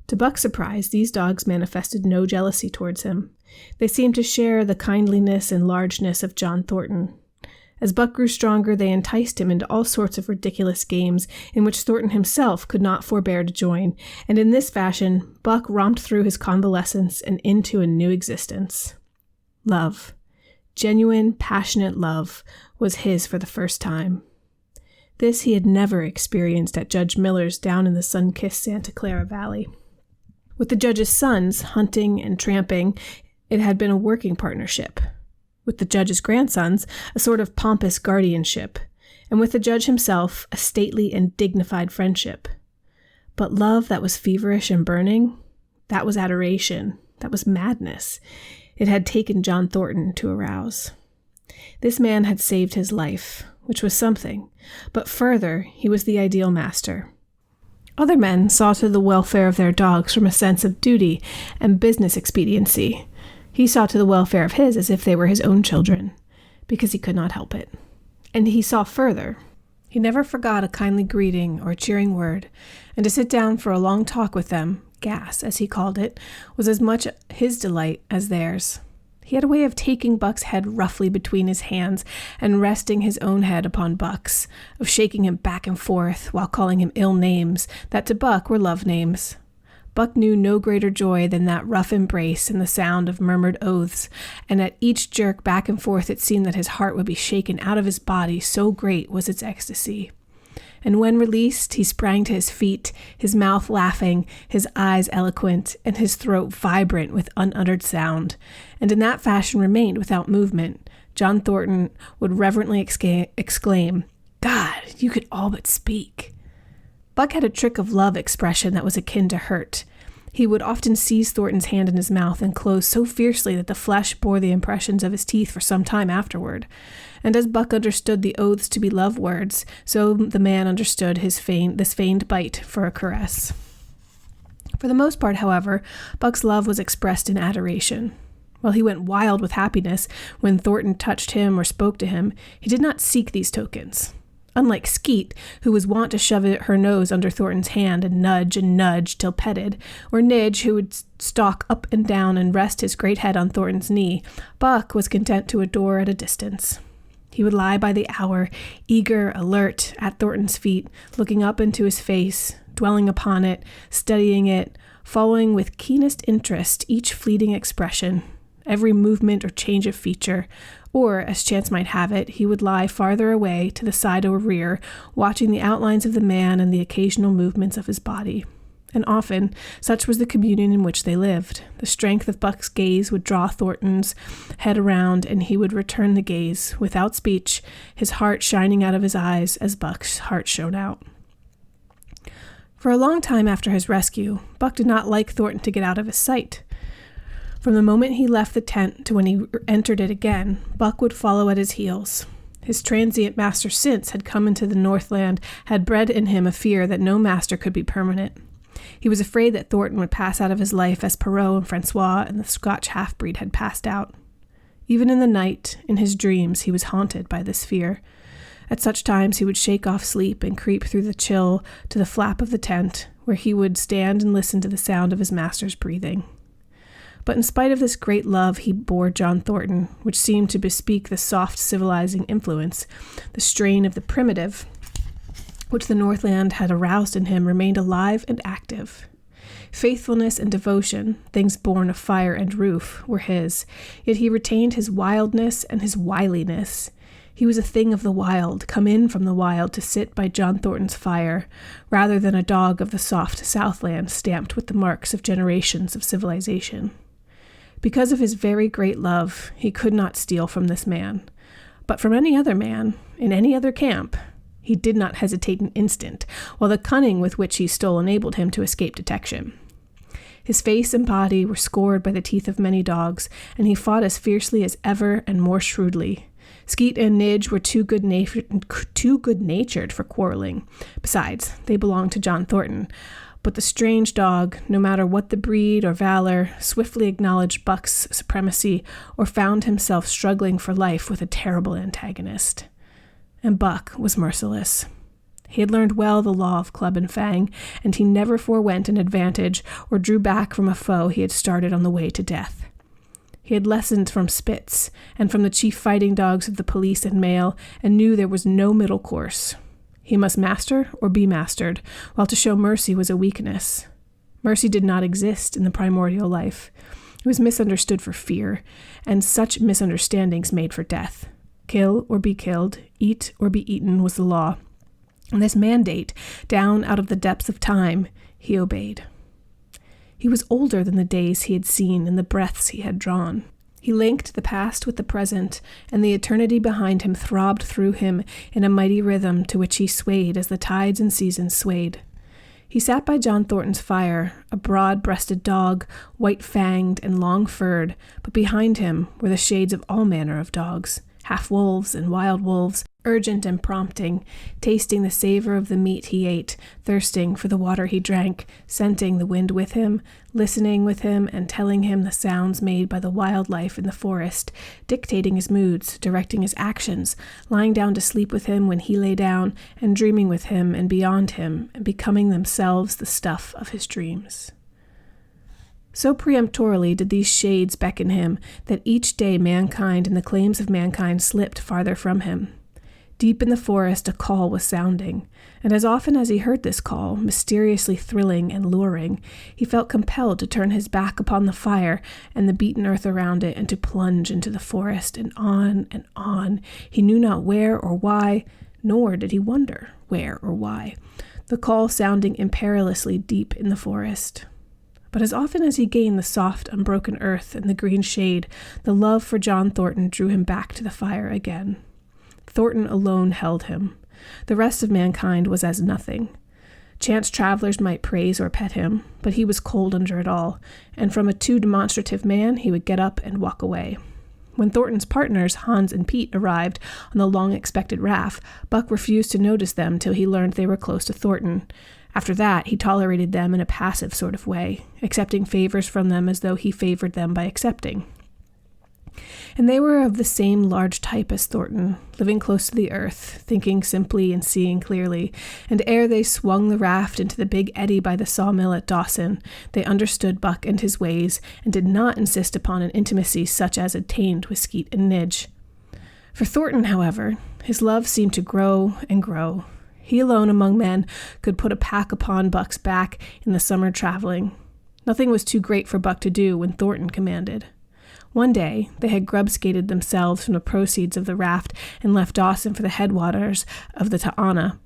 To Buck's surprise, these dogs manifested no jealousy towards him. They seemed to share the kindliness and largeness of John Thornton. As Buck grew stronger, they enticed him into all sorts of ridiculous games in which Thornton himself could not forbear to join, and in this fashion, Buck romped through his convalescence and into a new existence. Love, genuine, passionate love, was his for the first time. This he had never experienced at Judge Miller's down in the sun-kissed Santa Clara Valley. With the judge's sons, hunting and tramping, it had been a working partnership. With the judge's grandsons, a sort of pompous guardianship, and with the judge himself, a stately and dignified friendship. But love that was feverish and burning, that was adoration, that was madness. It had taken John Thornton to arouse. This man had saved his life, which was something, but further, he was the ideal master. Other men saw to the welfare of their dogs from a sense of duty and business expediency. He saw to the welfare of his as if they were his own children, because he could not help it. And he saw further. He never forgot a kindly greeting or a cheering word, and to sit down for a long talk with them, gas, as he called it, was as much his delight as theirs. He had a way of taking Buck's head roughly between his hands and resting his own head upon Buck's, of shaking him back and forth while calling him ill names that to Buck were love names. Buck knew no greater joy than that rough embrace and the sound of murmured oaths, and at each jerk back and forth it seemed that his heart would be shaken out of his body, so great was its ecstasy. And when released, he sprang to his feet, his mouth laughing, his eyes eloquent, and his throat vibrant with unuttered sound, and in that fashion remained without movement. John Thornton would reverently exclaim, "God, you could all but speak." Buck had a trick of love expression that was akin to hurt. He would often seize Thornton's hand in his mouth and close so fiercely that the flesh bore the impressions of his teeth for some time afterward. And as Buck understood the oaths to be love words, so the man understood this feigned bite for a caress. For the most part, however, Buck's love was expressed in adoration. While he went wild with happiness when Thornton touched him or spoke to him, he did not seek these tokens. Unlike Skeet, who was wont to shove her nose under Thornton's hand and nudge till petted, or Nidge, who would stalk up and down and rest his great head on Thornton's knee, Buck was content to adore at a distance. He would lie by the hour, eager, alert, at Thornton's feet, looking up into his face, dwelling upon it, studying it, following with keenest interest each fleeting expression, every movement or change of feature, or, as chance might have it, he would lie farther away, to the side or rear, watching the outlines of the man and the occasional movements of his body. And often, such was the communion in which they lived. The strength of Buck's gaze would draw Thornton's head around, and he would return the gaze, without speech, his heart shining out of his eyes as Buck's heart shone out. For a long time after his rescue, Buck did not like Thornton to get out of his sight. From the moment he left the tent to when he entered it again, Buck would follow at his heels. His transient master since had come into the Northland had bred in him a fear that no master could be permanent. He was afraid that Thornton would pass out of his life as Perrault and Francois and the Scotch half-breed had passed out. Even in the night, in his dreams, he was haunted by this fear. At such times he would shake off sleep and creep through the chill to the flap of the tent, where he would stand and listen to the sound of his master's breathing. But in spite of this great love he bore John Thornton, which seemed to bespeak the soft civilizing influence, the strain of the primitive, which the Northland had aroused in him, remained alive and active. Faithfulness and devotion, things born of fire and roof, were his, yet he retained his wildness and his wiliness. He was a thing of the wild, come in from the wild to sit by John Thornton's fire, rather than a dog of the soft Southland stamped with the marks of generations of civilization. Because of his very great love, he could not steal from this man. But from any other man, in any other camp, he did not hesitate an instant, while the cunning with which he stole enabled him to escape detection. His face and body were scored by the teeth of many dogs, and he fought as fiercely as ever and more shrewdly. Skeet and Nidge were too good-natured for quarreling. Besides, they belonged to John Thornton. But the strange dog, no matter what the breed or valor, swiftly acknowledged Buck's supremacy or found himself struggling for life with a terrible antagonist. And Buck was merciless. He had learned well the law of club and fang, and he never forewent an advantage or drew back from a foe he had started on the way to death. He had lessons from Spitz and from the chief fighting dogs of the police and mail, and knew there was no middle course. He must master or be mastered, while to show mercy was a weakness. Mercy did not exist in the primordial life. It was misunderstood for fear, and such misunderstandings made for death. Kill or be killed, eat or be eaten was the law. And this mandate, down out of the depths of time, he obeyed. He was older than the days he had seen and the breaths he had drawn. He linked the past with the present, and the eternity behind him throbbed through him in a mighty rhythm to which he swayed as the tides and seasons swayed. He sat by John Thornton's fire, a broad-breasted dog, white-fanged and long-furred, but behind him were the shades of all manner of dogs, half-wolves and wild wolves, urgent and prompting, tasting the savor of the meat he ate, thirsting for the water he drank, scenting the wind with him, listening with him, and telling him the sounds made by the wildlife in the forest, dictating his moods, directing his actions, lying down to sleep with him when he lay down, and dreaming with him and beyond him, and becoming themselves the stuff of his dreams. So peremptorily did these shades beckon him that each day mankind and the claims of mankind slipped farther from him. Deep in the forest a call was sounding, and as often as he heard this call, mysteriously thrilling and luring, he felt compelled to turn his back upon the fire and the beaten earth around it and to plunge into the forest and on, he knew not where or why, nor did he wonder where or why, the call sounding imperiously deep in the forest. But as often as he gained the soft, unbroken earth and the green shade, the love for John Thornton drew him back to the fire again. Thornton alone held him. The rest of mankind was as nothing. Chance travelers might praise or pet him, but he was cold under it all, and from a too demonstrative man he would get up and walk away. When Thornton's partners, Hans and Pete, arrived on the long-expected raft, Buck refused to notice them till he learned they were close to Thornton. After that, he tolerated them in a passive sort of way, accepting favors from them as though he favored them by accepting. And they were of the same large type as Thornton, living close to the earth, thinking simply and seeing clearly, and ere they swung the raft into the big eddy by the sawmill at Dawson, they understood Buck and his ways, and did not insist upon an intimacy such as attained with Skeet and Nidge. For Thornton, however, his love seemed to grow and grow. He alone among men could put a pack upon Buck's back in the summer traveling. Nothing was too great for Buck to do when Thornton commanded. One day, they had grub-skated themselves from the proceeds of the raft and left Dawson for the headwaters of the Ta'ana.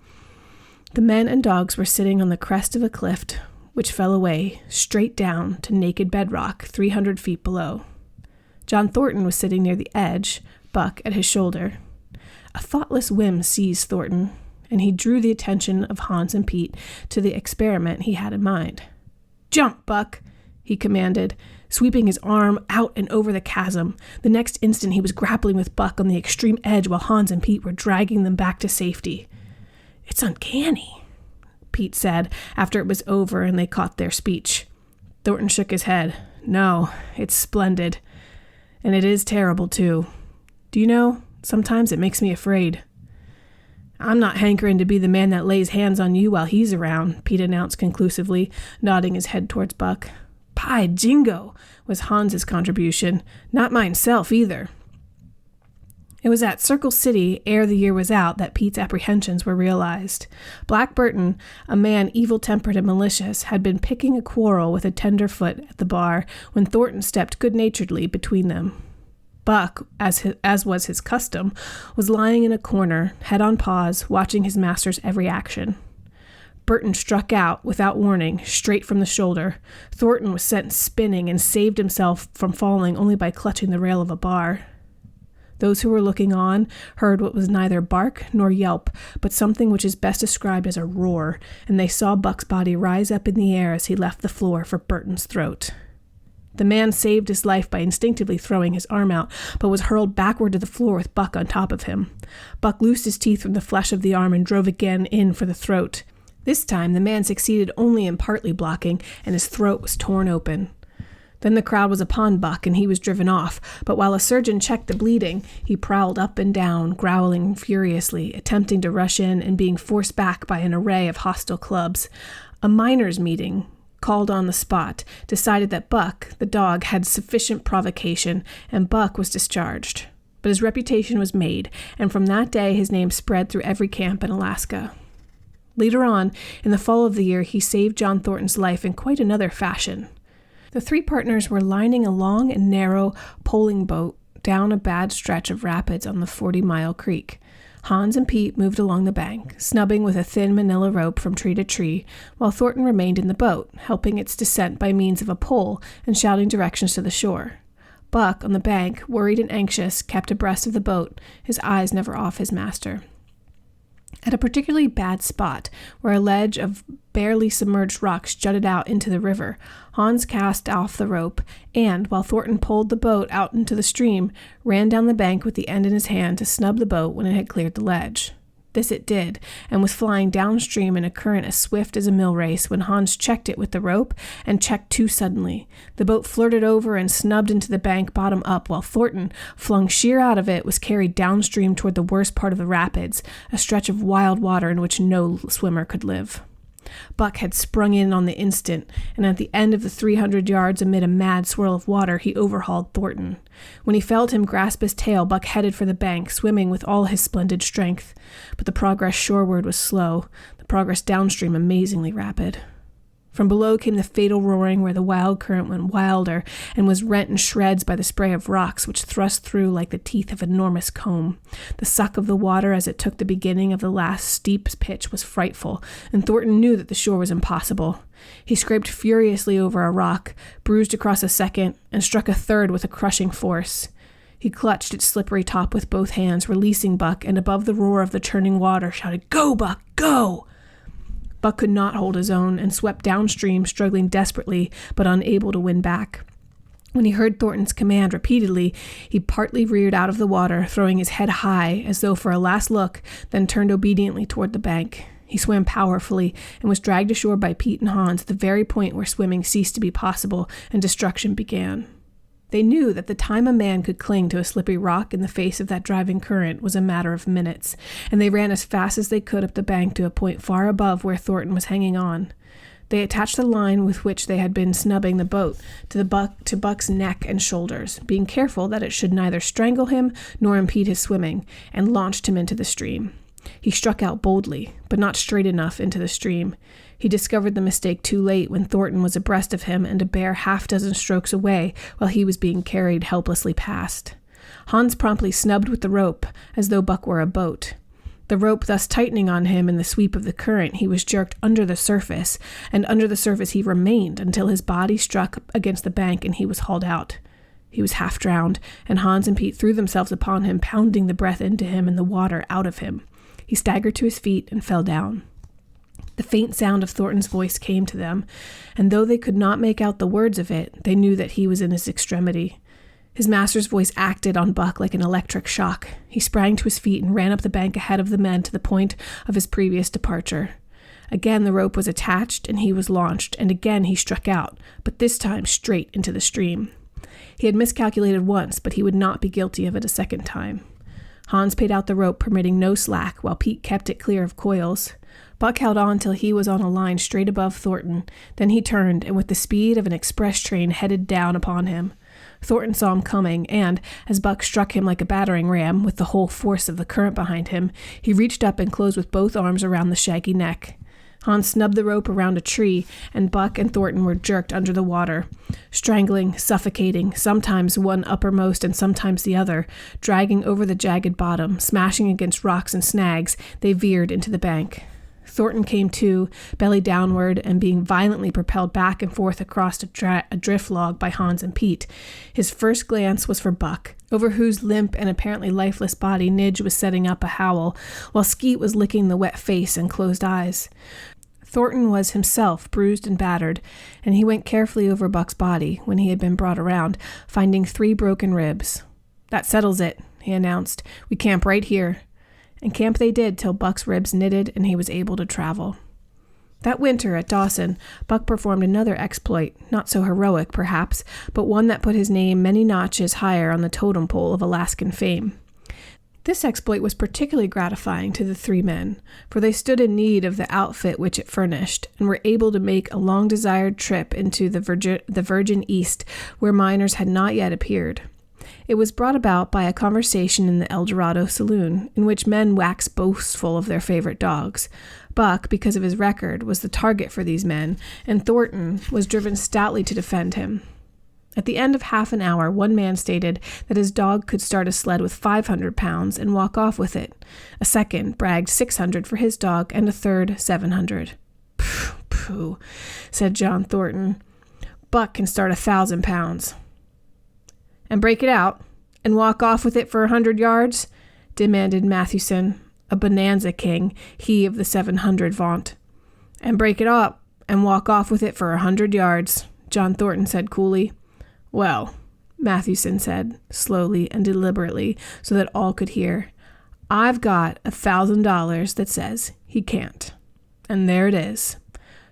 The men and dogs were sitting on the crest of a cliff which fell away, straight down to naked bedrock 300 feet below. John Thornton was sitting near the edge, Buck at his shoulder. A thoughtless whim seized Thornton, and he drew the attention of Hans and Pete to the experiment he had in mind. "Jump, Buck!" he commanded, sweeping his arm out and over the chasm. The next instant he was grappling with Buck on the extreme edge while Hans and Pete were dragging them back to safety. "It's uncanny," Pete said after it was over and they caught their speech. Thornton shook his head. "No, it's splendid. And it is terrible, too. Do you know, sometimes it makes me afraid." "I'm not hankering to be the man that lays hands on you while he's around," Pete announced conclusively, nodding his head towards Buck. "By jingo," was Hans's contribution. "Not mineself, either." It was at Circle City, ere the year was out, that Pete's apprehensions were realized. Black Burton, a man evil-tempered and malicious, had been picking a quarrel with a tenderfoot at the bar when Thornton stepped good-naturedly between them. Buck, as was his custom, was lying in a corner, head on paws, watching his master's every action. Burton struck out, without warning, straight from the shoulder. Thornton was sent spinning and saved himself from falling only by clutching the rail of a bar. Those who were looking on heard what was neither bark nor yelp, but something which is best described as a roar, and they saw Buck's body rise up in the air as he left the floor for Burton's throat. The man saved his life by instinctively throwing his arm out, but was hurled backward to the floor with Buck on top of him. Buck loosed his teeth from the flesh of the arm and drove again in for the throat. This time, the man succeeded only in partly blocking, and his throat was torn open. Then the crowd was upon Buck, and he was driven off, but while a surgeon checked the bleeding, he prowled up and down, growling furiously, attempting to rush in and being forced back by an array of hostile clubs. A miners' meeting, called on the spot, decided that Buck, the dog, had sufficient provocation, and Buck was discharged. But his reputation was made, and from that day his name spread through every camp in Alaska. Later on, in the fall of the year, he saved John Thornton's life in quite another fashion. The three partners were lining a long and narrow poling boat down a bad stretch of rapids on the 40-mile creek. Hans and Pete moved along the bank, snubbing with a thin manila rope from tree to tree, while Thornton remained in the boat, helping its descent by means of a pole and shouting directions to the shore. Buck, on the bank, worried and anxious, kept abreast of the boat, his eyes never off his master. At a particularly bad spot, where a ledge of barely submerged rocks jutted out into the river, Hans cast off the rope and, while Thornton pulled the boat out into the stream, ran down the bank with the end in his hand to snub the boat when it had cleared the ledge. This it did, and was flying downstream in a current as swift as a mill race when Hans checked it with the rope, and checked too suddenly. The boat flirted over and snubbed into the bank bottom up, while Thornton, flung sheer out of it, was carried downstream toward the worst part of the rapids, a stretch of wild water in which no swimmer could live. Buck had sprung in on the instant, and at the end of the 300 yards amid a mad swirl of water, he overhauled Thornton. When he felt him grasp his tail, Buck headed for the bank, swimming with all his splendid strength. But the progress shoreward was slow, the progress downstream amazingly rapid. From below came the fatal roaring where the wild current went wilder and was rent in shreds by the spray of rocks which thrust through like the teeth of an enormous comb. The suck of the water as it took the beginning of the last steep pitch was frightful, and Thornton knew that the shore was impossible. He scraped furiously over a rock, bruised across a second, and struck a third with a crushing force. He clutched its slippery top with both hands, releasing Buck, and above the roar of the churning water shouted, "Go, Buck, go!" Buck could not hold his own and swept downstream, struggling desperately, but unable to win back. When he heard Thornton's command repeatedly, he partly reared out of the water, throwing his head high, as though for a last look, then turned obediently toward the bank. He swam powerfully and was dragged ashore by Pete and Hans at the very point where swimming ceased to be possible and destruction began. They knew that the time a man could cling to a slippery rock in the face of that driving current was a matter of minutes, and they ran as fast as they could up the bank to a point far above where Thornton was hanging on. They attached the line with which they had been snubbing the boat to Buck's neck and shoulders, being careful that it should neither strangle him nor impede his swimming, and launched him into the stream. He struck out boldly, but not straight enough into the stream. He discovered the mistake too late when Thornton was abreast of him and a bare half-dozen strokes away while he was being carried helplessly past. Hans promptly snubbed with the rope, as though Buck were a boat. The rope thus tightening on him in the sweep of the current, he was jerked under the surface, and under the surface he remained until his body struck against the bank and he was hauled out. He was half drowned, and Hans and Pete threw themselves upon him, pounding the breath into him and the water out of him. He staggered to his feet and fell down. The faint sound of Thornton's voice came to them, and though they could not make out the words of it, they knew that he was in his extremity. His master's voice acted on Buck like an electric shock. He sprang to his feet and ran up the bank ahead of the men to the point of his previous departure. Again the rope was attached, and he was launched, and again he struck out, but this time straight into the stream. He had miscalculated once, but he would not be guilty of it a second time. Hans paid out the rope, permitting no slack, while Pete kept it clear of coils. Buck held on till he was on a line straight above Thornton. Then he turned, and with the speed of an express train headed down upon him. Thornton saw him coming, and, as Buck struck him like a battering ram, with the whole force of the current behind him, he reached up and closed with both arms around the shaggy neck. Hans snubbed the rope around a tree, and Buck and Thornton were jerked under the water. Strangling, suffocating, sometimes one uppermost and sometimes the other, dragging over the jagged bottom, smashing against rocks and snags, they veered into the bank. Thornton came to, belly downward, and being violently propelled back and forth across a drift log by Hans and Pete. His first glance was for Buck, over whose limp and apparently lifeless body Nidge was setting up a howl, while Skeet was licking the wet face and closed eyes. Thornton was himself bruised and battered, and he went carefully over Buck's body when he had been brought around, finding 3 broken ribs. "That settles it," he announced. "We camp right here." And camp they did till Buck's ribs knitted and he was able to travel. That winter at Dawson, Buck performed another exploit, not so heroic perhaps, but one that put his name many notches higher on the totem pole of Alaskan fame. This exploit was particularly gratifying to the 3 men, for they stood in need of the outfit which it furnished, and were able to make a long-desired trip into the Virgin East, where miners had not yet appeared. It was brought about by a conversation in the El Dorado saloon, in which men waxed boastful of their favorite dogs. Buck, because of his record, was the target for these men, and Thornton was driven stoutly to defend him. At the end of half an hour, one man stated that his dog could start a sled with 500 pounds and walk off with it. A second bragged 600 for his dog, and a third 700. "Pooh, pooh," said John Thornton. "Buck can start 1,000 pounds. "And break it out and walk off with it for 100 yards? Demanded Mathewson, a bonanza king, he of the 700 vaunt. "And break it up and walk off with it for 100 yards, John Thornton said coolly. "Well," Mathewson said, slowly and deliberately, so that all could hear, "I've got $1,000 that says he can't. And there it is."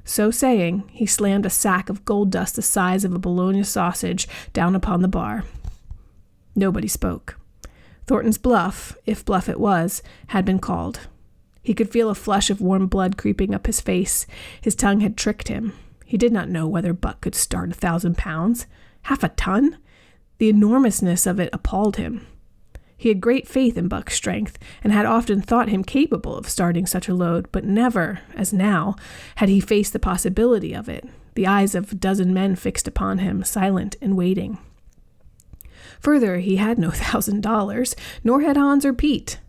So saying, he slammed a sack of gold dust the size of a bologna sausage down upon the bar. Nobody spoke. Thornton's bluff, if bluff it was, had been called. He could feel a flush of warm blood creeping up his face. His tongue had tricked him. He did not know whether Buck could start 1,000 pounds. 1/2 a ton? The enormousness of it appalled him. He had great faith in Buck's strength, and had often thought him capable of starting such a load, but never, as now, had he faced the possibility of it, the eyes of a dozen men fixed upon him, silent and waiting. Further, he had no $1,000, nor had Hans or Pete.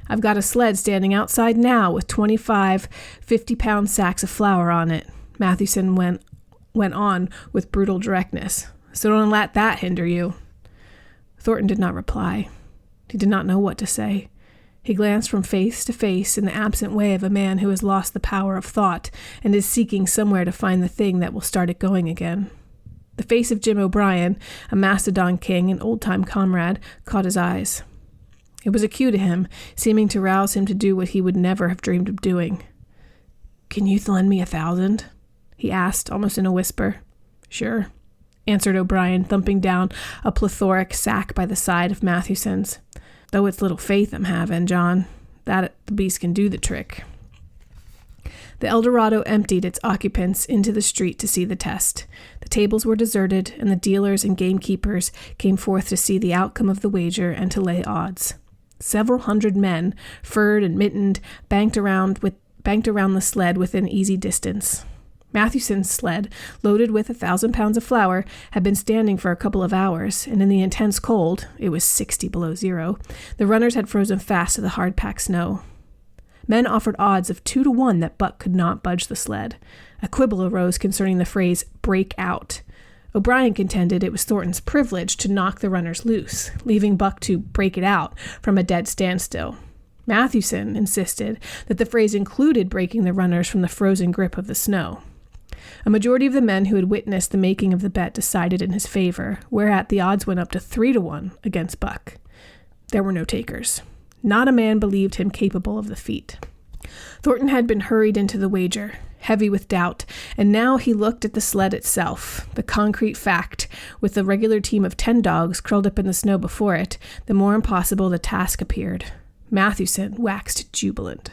"I've got a sled standing outside now with 25 50-pound sacks of flour on it," Mathewson went on with brutal directness. "So don't let that hinder you." Thornton did not reply. He did not know what to say. He glanced from face to face in the absent way of a man who has lost the power of thought and is seeking somewhere to find the thing that will start it going again. The face of Jim O'Brien, a Mastodon king and old-time comrade, caught his eyes. It was a cue to him, seeming to rouse him to do what he would never have dreamed of doing. "Can you lend me 1,000? He asked, almost in a whisper. "Sure," answered O'Brien, thumping down a plethoric sack by the side of Mathewson's. "Though it's little faith I'm having, John, that the beast can do the trick." The El Dorado emptied its occupants into the street to see the test. The tables were deserted, and the dealers and gamekeepers came forth to see the outcome of the wager and to lay odds. Several hundred men, furred and mittened, banked around the sled within easy distance. Mathewson's sled, loaded with 1,000 pounds of flour, had been standing for a couple of hours, and in the intense cold, it was 60 below zero, the runners had frozen fast to the hard-packed snow. Men offered odds of 2 to 1 that Buck could not budge the sled. A quibble arose concerning the phrase, "break out." O'Brien contended it was Thornton's privilege to knock the runners loose, leaving Buck to break it out from a dead standstill. Mathewson insisted that the phrase included breaking the runners from the frozen grip of the snow. A majority of the men who had witnessed the making of the bet decided in his favor, whereat the odds went up to 3 to 1 against Buck. There were no takers. Not a man believed him capable of the feat. Thornton had been hurried into the wager, heavy with doubt, and now he looked at the sled itself, the concrete fact, with the regular team of 10 dogs curled up in the snow before it, the more impossible the task appeared. Mathewson waxed jubilant.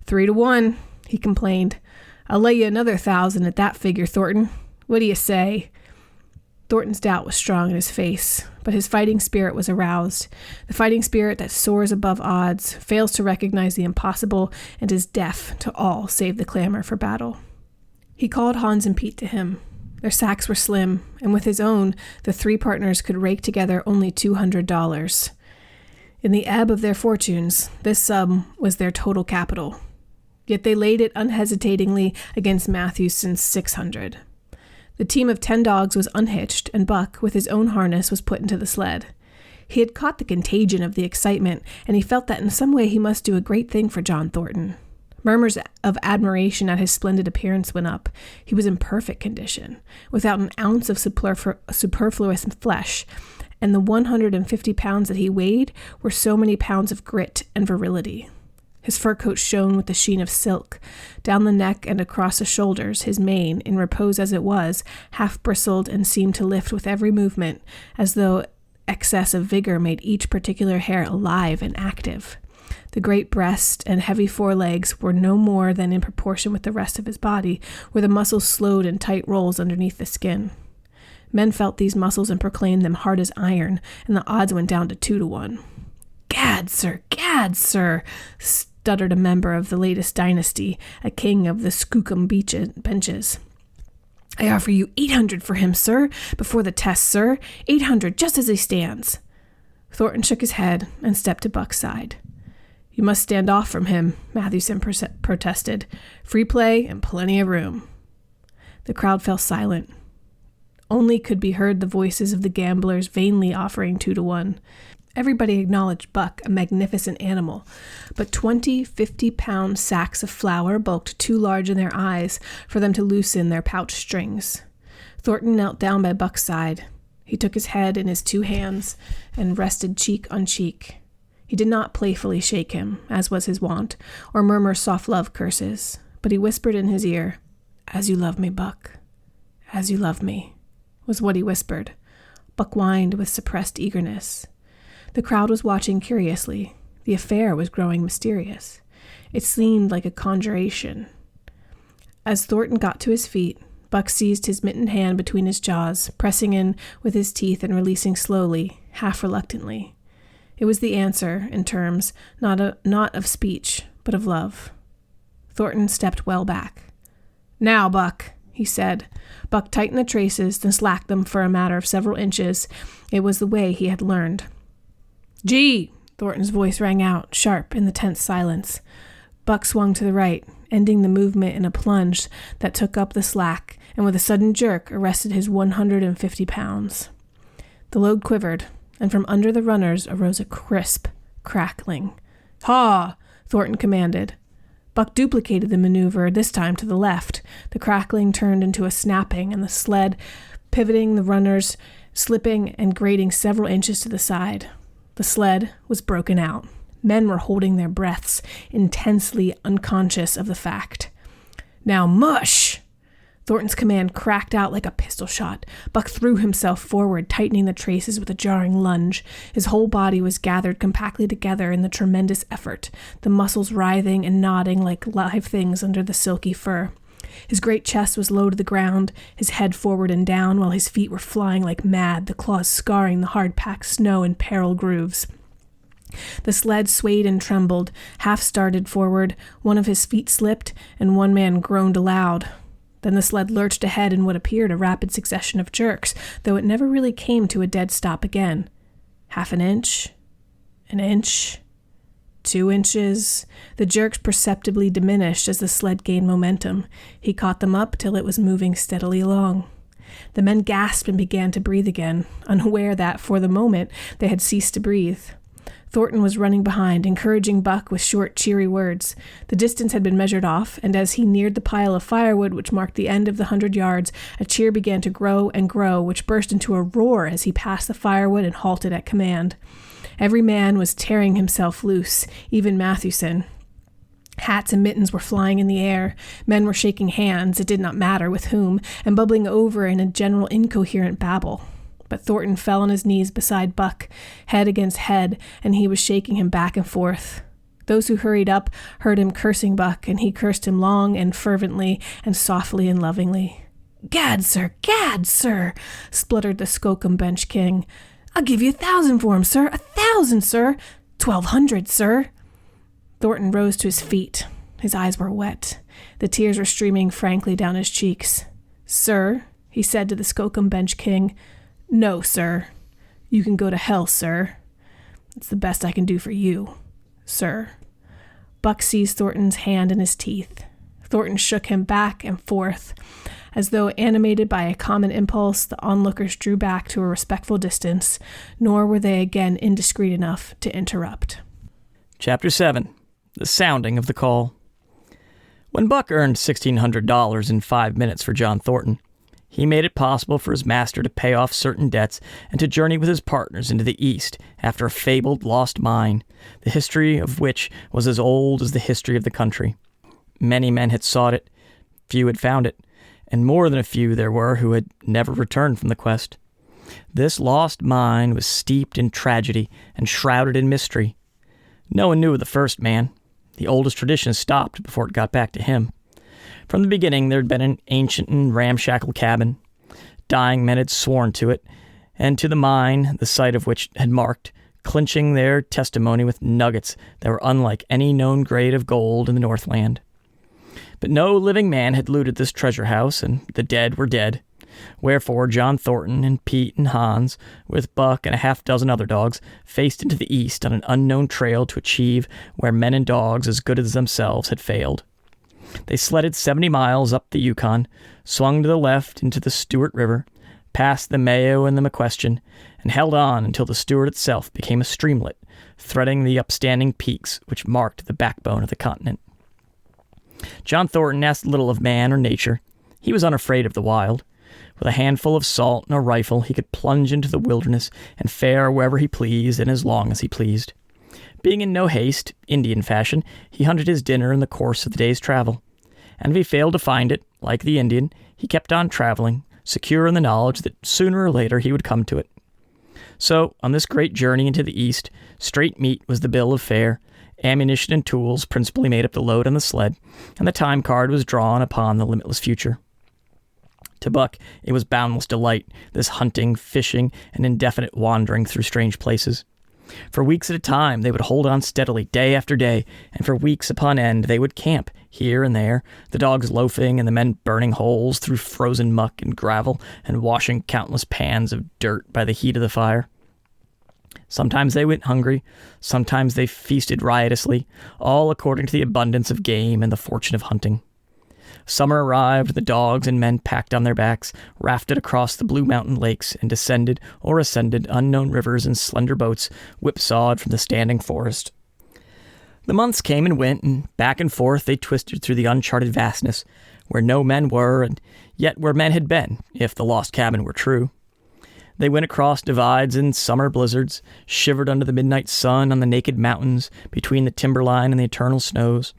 3 to 1, he complained. "I'll lay you another 1,000 at that figure, Thornton. What do you say?" Thornton's doubt was strong in his face, but his fighting spirit was aroused. The fighting spirit that soars above odds, fails to recognize the impossible, and is deaf to all save the clamor for battle. He called Hans and Pete to him. Their sacks were slim, and with his own, the 3 partners could rake together only $200. In the ebb of their fortunes, this sum was their total capital. Yet they laid it unhesitatingly against Mathewson's 600. The team of 10 dogs was unhitched, and Buck, with his own harness, was put into the sled. He had caught the contagion of the excitement, and he felt that in some way he must do a great thing for John Thornton. Murmurs of admiration at his splendid appearance went up. He was in perfect condition, without an ounce of superfluous flesh, and the 150 pounds that he weighed were so many pounds of grit and virility. His fur coat shone with the sheen of silk. Down the neck and across the shoulders, his mane, in repose as it was, half bristled and seemed to lift with every movement, as though excess of vigor made each particular hair alive and active. The great breast and heavy forelegs were no more than in proportion with the rest of his body, where the muscles slowed in tight rolls underneath the skin. Men felt these muscles and proclaimed them hard as iron, and the odds went down to 2-1. Gad, sir, stuttered a member of the latest dynasty, a king of the Skookum benches. I offer you 800 for him, sir, before the test, sir. 800, just as he stands. Thornton shook his head and stepped to Buck's side. You must stand off from him, Matthewson protested. Free play and plenty of room. The crowd fell silent. Only could be heard the voices of the gamblers vainly offering 2-1. Everybody acknowledged Buck a magnificent animal, but 20 50-pound sacks of flour bulked too large in their eyes for them to loosen their pouch strings. Thornton knelt down by Buck's side. He took his head in his 2 hands and rested cheek on cheek. He did not playfully shake him, as was his wont, or murmur soft love curses, but he whispered in his ear, "As you love me, Buck, as you love me," was what he whispered. Buck whined with suppressed eagerness. The crowd was watching curiously. The affair was growing mysterious. It seemed like a conjuration. As Thornton got to his feet, Buck seized his mittened hand between his jaws, pressing in with his teeth and releasing slowly, half reluctantly. It was the answer, in terms, not of speech, but of love. Thornton stepped well back. Now, Buck, he said. Buck tightened the traces, then slacked them for a matter of several inches. It was the way he had learned. Gee! Thornton's voice rang out, sharp in the tense silence. Buck swung to the right, ending the movement in a plunge that took up the slack, and with a sudden jerk arrested his 150 pounds. The load quivered, and from under the runners arose a crisp crackling. "Haw!" Thornton commanded. Buck duplicated the maneuver, this time to the left. The crackling turned into a snapping, and the sled, pivoting the runners, slipping and grating several inches to the side. The sled was broken out. Men were holding their breaths, intensely unconscious of the fact. "Now mush!" Thornton's command cracked out like a pistol shot. Buck threw himself forward, tightening the traces with a jarring lunge. His whole body was gathered compactly together in the tremendous effort, the muscles writhing and nodding like live things under the silky fur. His great chest was low to the ground, his head forward and down, while his feet were flying like mad, the claws scarring the hard-packed snow in peril grooves. The sled swayed and trembled, half started forward, one of his feet slipped, and one man groaned aloud. Then the sled lurched ahead in what appeared a rapid succession of jerks, though it never really came to a dead stop again. 1/2 inch, 1 inch, 2 inches. The jerks perceptibly diminished as the sled gained momentum. He caught them up till it was moving steadily along. The men gasped and began to breathe again, unaware that, for the moment, they had ceased to breathe. Thornton was running behind, encouraging Buck with short, cheery words. The distance had been measured off, and as he neared the pile of firewood which marked the end of the 100 yards, a cheer began to grow and grow, which burst into a roar as he passed the firewood and halted at command. Every man was tearing himself loose, even Matthewson. Hats and mittens were flying in the air. Men were shaking hands, it did not matter with whom, and bubbling over in a general incoherent babble. But Thornton fell on his knees beside Buck, head against head, and he was shaking him back and forth. Those who hurried up heard him cursing Buck, and he cursed him long and fervently and softly and lovingly. Gad, sir, spluttered the Skookum bench king. I'll give you 1,000 for him, sir, 1,000, sir, 1,200, sir. Thornton rose to his feet. His eyes were wet. The tears were streaming frankly down his cheeks. Sir, he said to the Skookum bench king, no, sir. You can go to hell, sir. It's the best I can do for you, sir. Buck seized Thornton's hand in his teeth. Thornton shook him back and forth. As though animated by a common impulse, the onlookers drew back to a respectful distance, nor were they again indiscreet enough to interrupt. Chapter 7. The Sounding of the Call. When Buck earned $1,600 in 5 minutes for John Thornton, he made it possible for his master to pay off certain debts and to journey with his partners into the East after a fabled lost mine, the history of which was as old as the history of the country. Many men had sought it, few had found it, and more than a few there were who had never returned from the quest. This lost mine was steeped in tragedy and shrouded in mystery. No one knew of the first man. The oldest tradition stopped before it got back to him. From the beginning, there had been an ancient and ramshackle cabin. Dying men had sworn to it, and to the mine, the site of which had marked, clinching their testimony with nuggets that were unlike any known grade of gold in the Northland. But no living man had looted this treasure house, and the dead were dead. Wherefore John Thornton and Pete and Hans, with Buck and a half-dozen other dogs, faced into the east on an unknown trail to achieve where men and dogs as good as themselves had failed. They sledded 70 miles up the Yukon, swung to the left into the Stewart River, passed the Mayo and the McQuestion, and held on until the Stewart itself became a streamlet, threading the upstanding peaks which marked the backbone of the continent. John Thornton asked little of man or nature. He was unafraid of the wild. With a handful of salt and a rifle, he could plunge into the wilderness and fare wherever he pleased and as long as he pleased. Being in no haste, Indian fashion, he hunted his dinner in the course of the day's travel. And if he failed to find it, like the Indian, he kept on traveling, secure in the knowledge that sooner or later he would come to it. So, on this great journey into the east, straight meat was the bill of fare, ammunition and tools principally made up the load on the sled, and the time card was drawn upon the limitless future. To Buck, it was boundless delight, this hunting, fishing, and indefinite wandering through strange places. For weeks at a time, they would hold on steadily, day after day, and for weeks upon end, they would camp, here and there, the dogs loafing and the men burning holes through frozen muck and gravel and washing countless pans of dirt by the heat of the fire. Sometimes they went hungry, sometimes they feasted riotously, all according to the abundance of game and the fortune of hunting. Summer arrived, the dogs and men packed on their backs, rafted across the blue mountain lakes, and descended or ascended unknown rivers in slender boats whipsawed from the standing forest. The months came and went, and back and forth they twisted through the uncharted vastness, where no men were, and yet where men had been, if the lost cabin were true. They went across divides in summer blizzards, shivered under the midnight sun on the naked mountains, between the timberline and the eternal snows,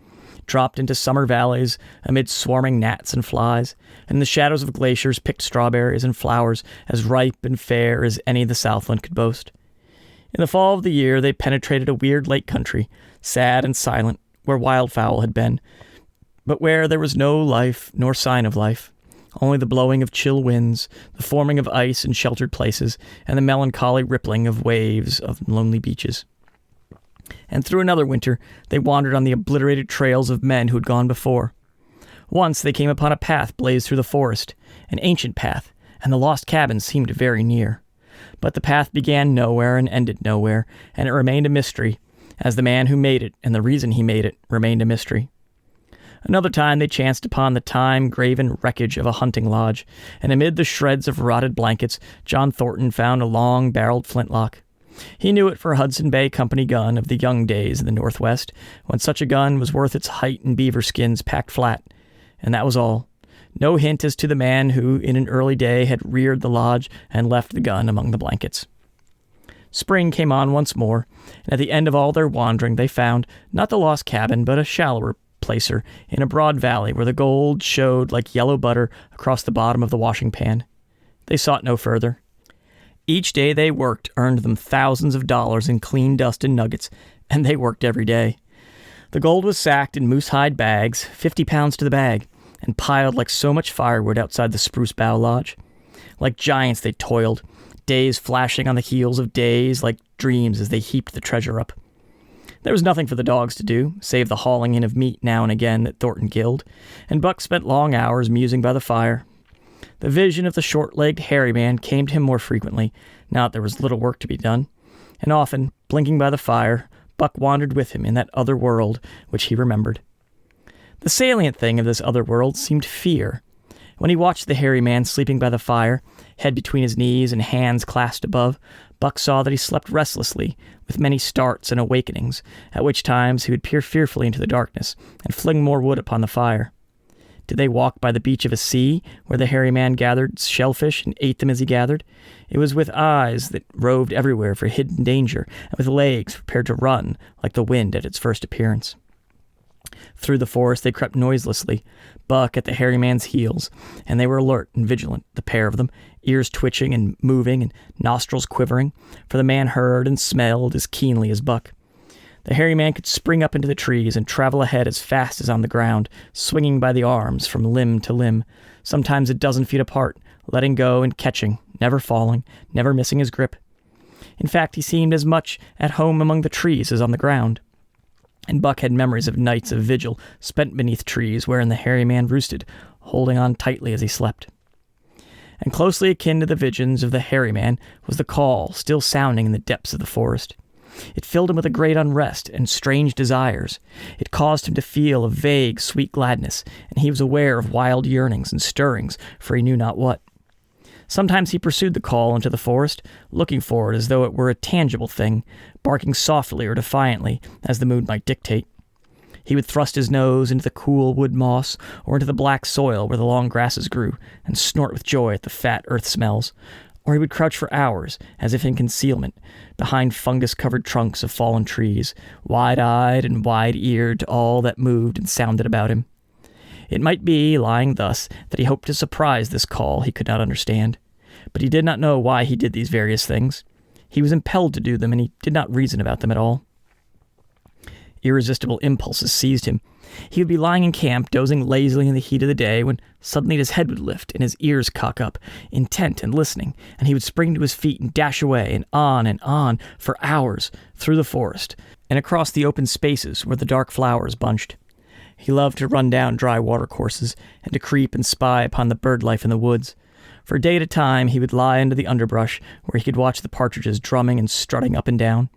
dropped into summer valleys amid swarming gnats and flies, and in the shadows of glaciers picked strawberries and flowers as ripe and fair as any the Southland could boast. In the fall of the year they penetrated a weird lake country, sad and silent, where wildfowl had been, but where there was no life nor sign of life, only the blowing of chill winds, the forming of ice in sheltered places, and the melancholy rippling of waves of lonely beaches. And through another winter, they wandered on the obliterated trails of men who had gone before. Once they came upon a path blazed through the forest, an ancient path, and the lost cabin seemed very near. But the path began nowhere and ended nowhere, and it remained a mystery, as the man who made it and the reason he made it remained a mystery. Another time they chanced upon the time-graven wreckage of a hunting lodge, and amid the shreds of rotted blankets, John Thornton found a long-barreled flintlock. He knew it for a Hudson Bay Company gun of the young days in the Northwest, when such a gun was worth its height in beaver skins packed flat. And that was all. No hint as to the man who, in an early day, had reared the lodge and left the gun among the blankets. Spring came on once more, and at the end of all their wandering they found, not the lost cabin, but a shallower placer in a broad valley where the gold showed like yellow butter across the bottom of the washing pan. They sought no further. Each day they worked earned them thousands of dollars in clean dust and nuggets, and they worked every day. The gold was sacked in moose-hide bags, 50 pounds to the bag, and piled like so much firewood outside the Spruce Bough Lodge. Like giants they toiled, days flashing on the heels of days like dreams as they heaped the treasure up. There was nothing for the dogs to do, save the hauling in of meat now and again that Thornton killed, and Buck spent long hours musing by the fire. The vision of the short-legged hairy man came to him more frequently, now that there was little work to be done, and often, blinking by the fire, Buck wandered with him in that other world which he remembered. The salient thing of this other world seemed fear. When he watched the hairy man sleeping by the fire, head between his knees and hands clasped above, Buck saw that he slept restlessly, with many starts and awakenings, at which times he would peer fearfully into the darkness and fling more wood upon the fire. Did they walk by the beach of a sea, where the hairy man gathered shellfish and ate them as he gathered? It was with eyes that roved everywhere for hidden danger, and with legs prepared to run, like the wind at its first appearance. Through the forest they crept noiselessly, Buck at the hairy man's heels, and they were alert and vigilant, the pair of them, ears twitching and moving and nostrils quivering, for the man heard and smelled as keenly as Buck. The hairy man could spring up into the trees and travel ahead as fast as on the ground, swinging by the arms from limb to limb, sometimes a dozen feet apart, letting go and catching, never falling, never missing his grip. In fact, he seemed as much at home among the trees as on the ground. And Buck had memories of nights of vigil spent beneath trees wherein the hairy man roosted, holding on tightly as he slept. And closely akin to the visions of the hairy man was the call still sounding in the depths of the forest. It filled him with a great unrest and strange desires. It caused him to feel a vague, sweet gladness, and he was aware of wild yearnings and stirrings for he knew not what. Sometimes he pursued the call into the forest, looking for it as though it were a tangible thing, barking softly or defiantly, as the mood might dictate. He would thrust his nose into the cool wood moss or into the black soil where the long grasses grew, and snort with joy at the fat earth smells, or he would crouch for hours, as if in concealment, behind fungus-covered trunks of fallen trees, wide-eyed and wide-eared to all that moved and sounded about him. It might be, lying thus, that he hoped to surprise this call he could not understand, but he did not know why he did these various things. He was impelled to do them, and he did not reason about them at all. Irresistible impulses seized him. He would be lying in camp, dozing lazily in the heat of the day, when suddenly his head would lift and his ears cock up, intent and listening, and he would spring to his feet and dash away, and on, for hours, through the forest, and across the open spaces where the dark flowers bunched. He loved to run down dry watercourses, and to creep and spy upon the bird life in the woods. For a day at a time he would lie under the underbrush, where he could watch the partridges drumming and strutting up and down.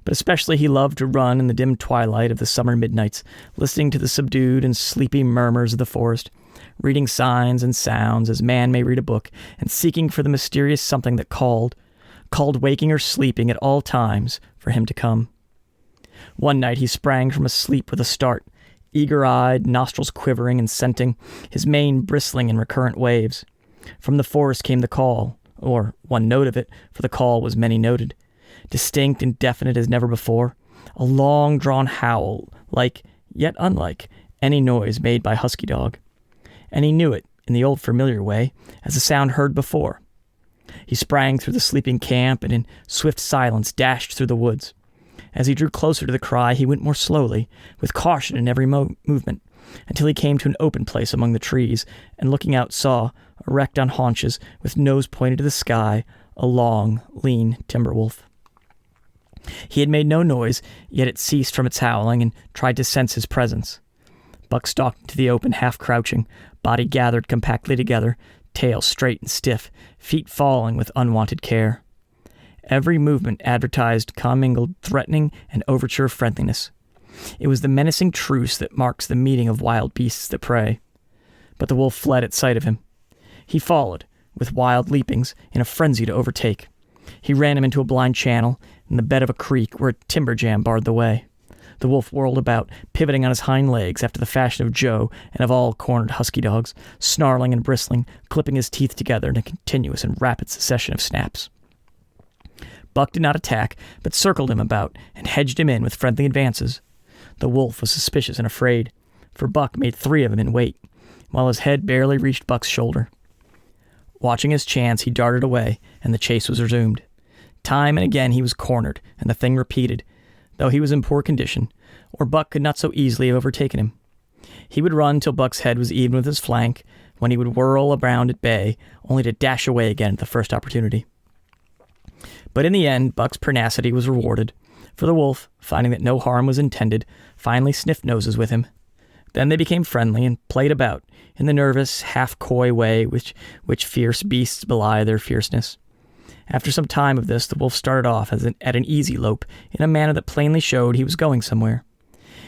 But especially he loved to run in the dim twilight of the summer midnights, listening to the subdued and sleepy murmurs of the forest, reading signs and sounds as man may read a book, and seeking for the mysterious something that called waking or sleeping at all times, for him to come. One night he sprang from a sleep with a start, eager-eyed, nostrils quivering and scenting, his mane bristling in recurrent waves. From the forest came the call, or one note of it, for the call was many-noted, distinct and definite as never before, a long-drawn howl, like, yet unlike, any noise made by husky dog. And he knew it, in the old familiar way, as a sound heard before. He sprang through the sleeping camp and in swift silence dashed through the woods. As he drew closer to the cry, he went more slowly, with caution in every movement, until he came to an open place among the trees, and looking out saw, erect on haunches, with nose pointed to the sky, a long, lean timber wolf. He had made no noise, yet it ceased from its howling and tried to sense his presence. Buck stalked into the open, half-crouching, body gathered compactly together, tail straight and stiff, feet falling with unwonted care. Every movement advertised commingled threatening and overture of friendliness. It was the menacing truce that marks the meeting of wild beasts that prey. But the wolf fled at sight of him. He followed, with wild leapings, in a frenzy to overtake. He ran him into a blind channel, in the bed of a creek where a timber jam barred the way. The wolf whirled about, pivoting on his hind legs after the fashion of Joe and of all cornered husky dogs, snarling and bristling, clipping his teeth together in a continuous and rapid succession of snaps. Buck did not attack, but circled him about and hedged him in with friendly advances. The wolf was suspicious and afraid, for Buck made 3 of him in wait, while his head barely reached Buck's shoulder. Watching his chance, he darted away, and the chase was resumed. Time and again he was cornered, and the thing repeated, though he was in poor condition, or Buck could not so easily have overtaken him. He would run till Buck's head was even with his flank, when he would whirl around at bay, only to dash away again at the first opportunity. But in the end, Buck's pertinacity was rewarded, for the wolf, finding that no harm was intended, finally sniffed noses with him. Then they became friendly and played about, in the nervous, half-coy way which fierce beasts belie their fierceness. After some time of this, the wolf started off at an easy lope, in a manner that plainly showed he was going somewhere.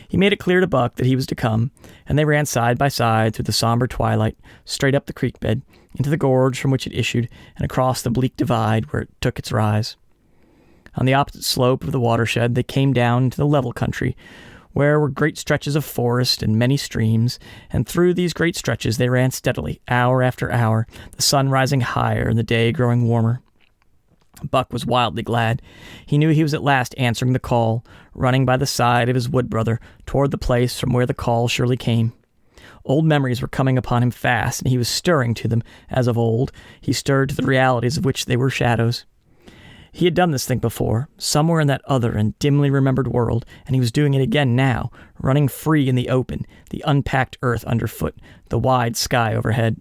He made it clear to Buck that he was to come, and they ran side by side through the somber twilight, straight up the creek bed, into the gorge from which it issued, and across the bleak divide where it took its rise. On the opposite slope of the watershed, they came down into the level country, where were great stretches of forest and many streams, and through these great stretches they ran steadily, hour after hour, the sun rising higher and the day growing warmer. Buck was wildly glad. He knew he was at last answering the call, running by the side of his wood brother toward the place from where the call surely came. Old memories were coming upon him fast, and he was stirring to them, as of old. He stirred to the realities of which they were shadows. He had done this thing before, somewhere in that other and dimly remembered world, and he was doing it again now, running free in the open, the unpacked earth underfoot, the wide sky overhead.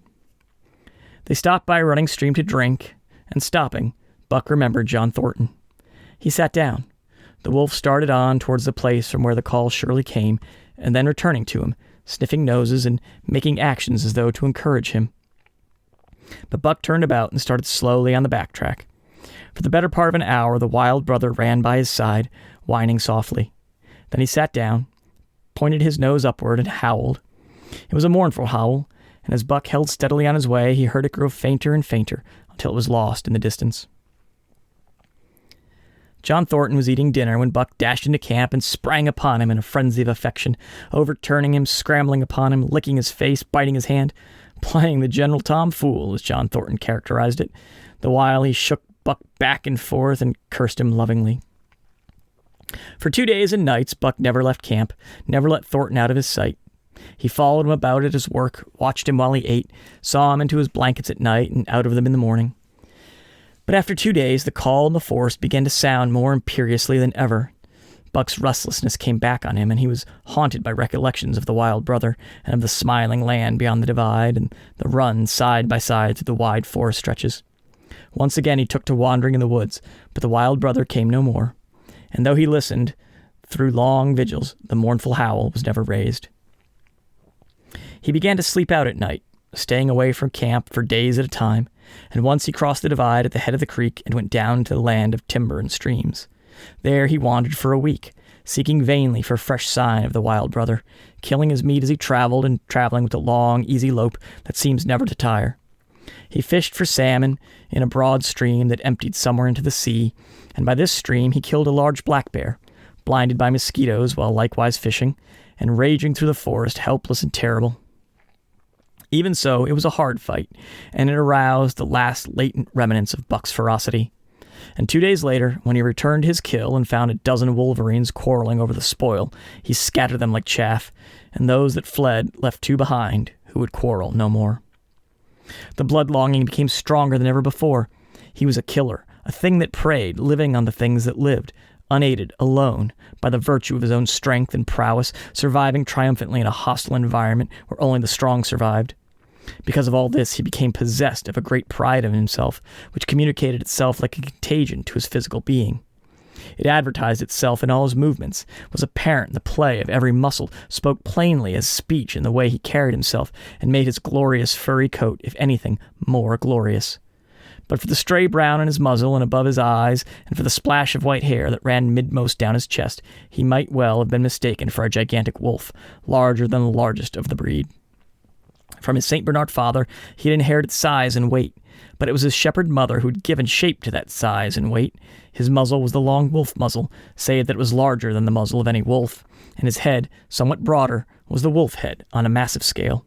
They stopped by a running stream to drink, and stopping, Buck remembered John Thornton. He sat down. The wolf started on towards the place from where the call surely came, and then returning to him, sniffing noses and making actions as though to encourage him. But Buck turned about and started slowly on the back track. For the better part of an hour, the wild brother ran by his side, whining softly. Then he sat down, pointed his nose upward, and howled. It was a mournful howl, and as Buck held steadily on his way, he heard it grow fainter and fainter until it was lost in the distance. John Thornton was eating dinner when Buck dashed into camp and sprang upon him in a frenzy of affection, overturning him, scrambling upon him, licking his face, biting his hand, playing the general tomfool, as John Thornton characterized it, the while he shook Buck back and forth and cursed him lovingly. For 2 days and nights, Buck never left camp, never let Thornton out of his sight. He followed him about at his work, watched him while he ate, saw him into his blankets at night and out of them in the morning. But after 2 days, the call in the forest began to sound more imperiously than ever. Buck's restlessness came back on him, and he was haunted by recollections of the wild brother and of the smiling land beyond the divide and the run side by side through the wide forest stretches. Once again he took to wandering in the woods, but the wild brother came no more, and though he listened through long vigils, the mournful howl was never raised. He began to sleep out at night, staying away from camp for days at a time, and once he crossed the divide at the head of the creek and went down to the land of timber and streams. There he wandered for a week, seeking vainly for fresh sign of the wild brother, killing his meat as he traveled and traveling with a long, easy lope that seems never to tire. He fished for salmon in a broad stream that emptied somewhere into the sea, and by this stream he killed a large black bear, blinded by mosquitoes while likewise fishing, and raging through the forest, helpless and terrible. Even so, it was a hard fight, and it aroused the last latent remnants of Buck's ferocity. And 2 days later, when he returned his kill and found a dozen wolverines quarreling over the spoil, he scattered them like chaff, and those that fled left 2 behind who would quarrel no more. The blood-longing became stronger than ever before. He was a killer, a thing that preyed, living on the things that lived, unaided, alone, by the virtue of his own strength and prowess, surviving triumphantly in a hostile environment where only the strong survived. Because of all this, he became possessed of a great pride in himself, which communicated itself like a contagion to his physical being. It advertised itself in all his movements, was apparent in the play of every muscle, spoke plainly as speech in the way he carried himself, and made his glorious furry coat, if anything, more glorious. But for the stray brown in his muzzle and above his eyes, and for the splash of white hair that ran midmost down his chest, he might well have been mistaken for a gigantic wolf, larger than the largest of the breed. From his St. Bernard father, he had inherited size and weight, but it was his shepherd mother who had given shape to that size and weight. His muzzle was the long wolf muzzle, save that it was larger than the muzzle of any wolf, and his head, somewhat broader, was the wolf head on a massive scale.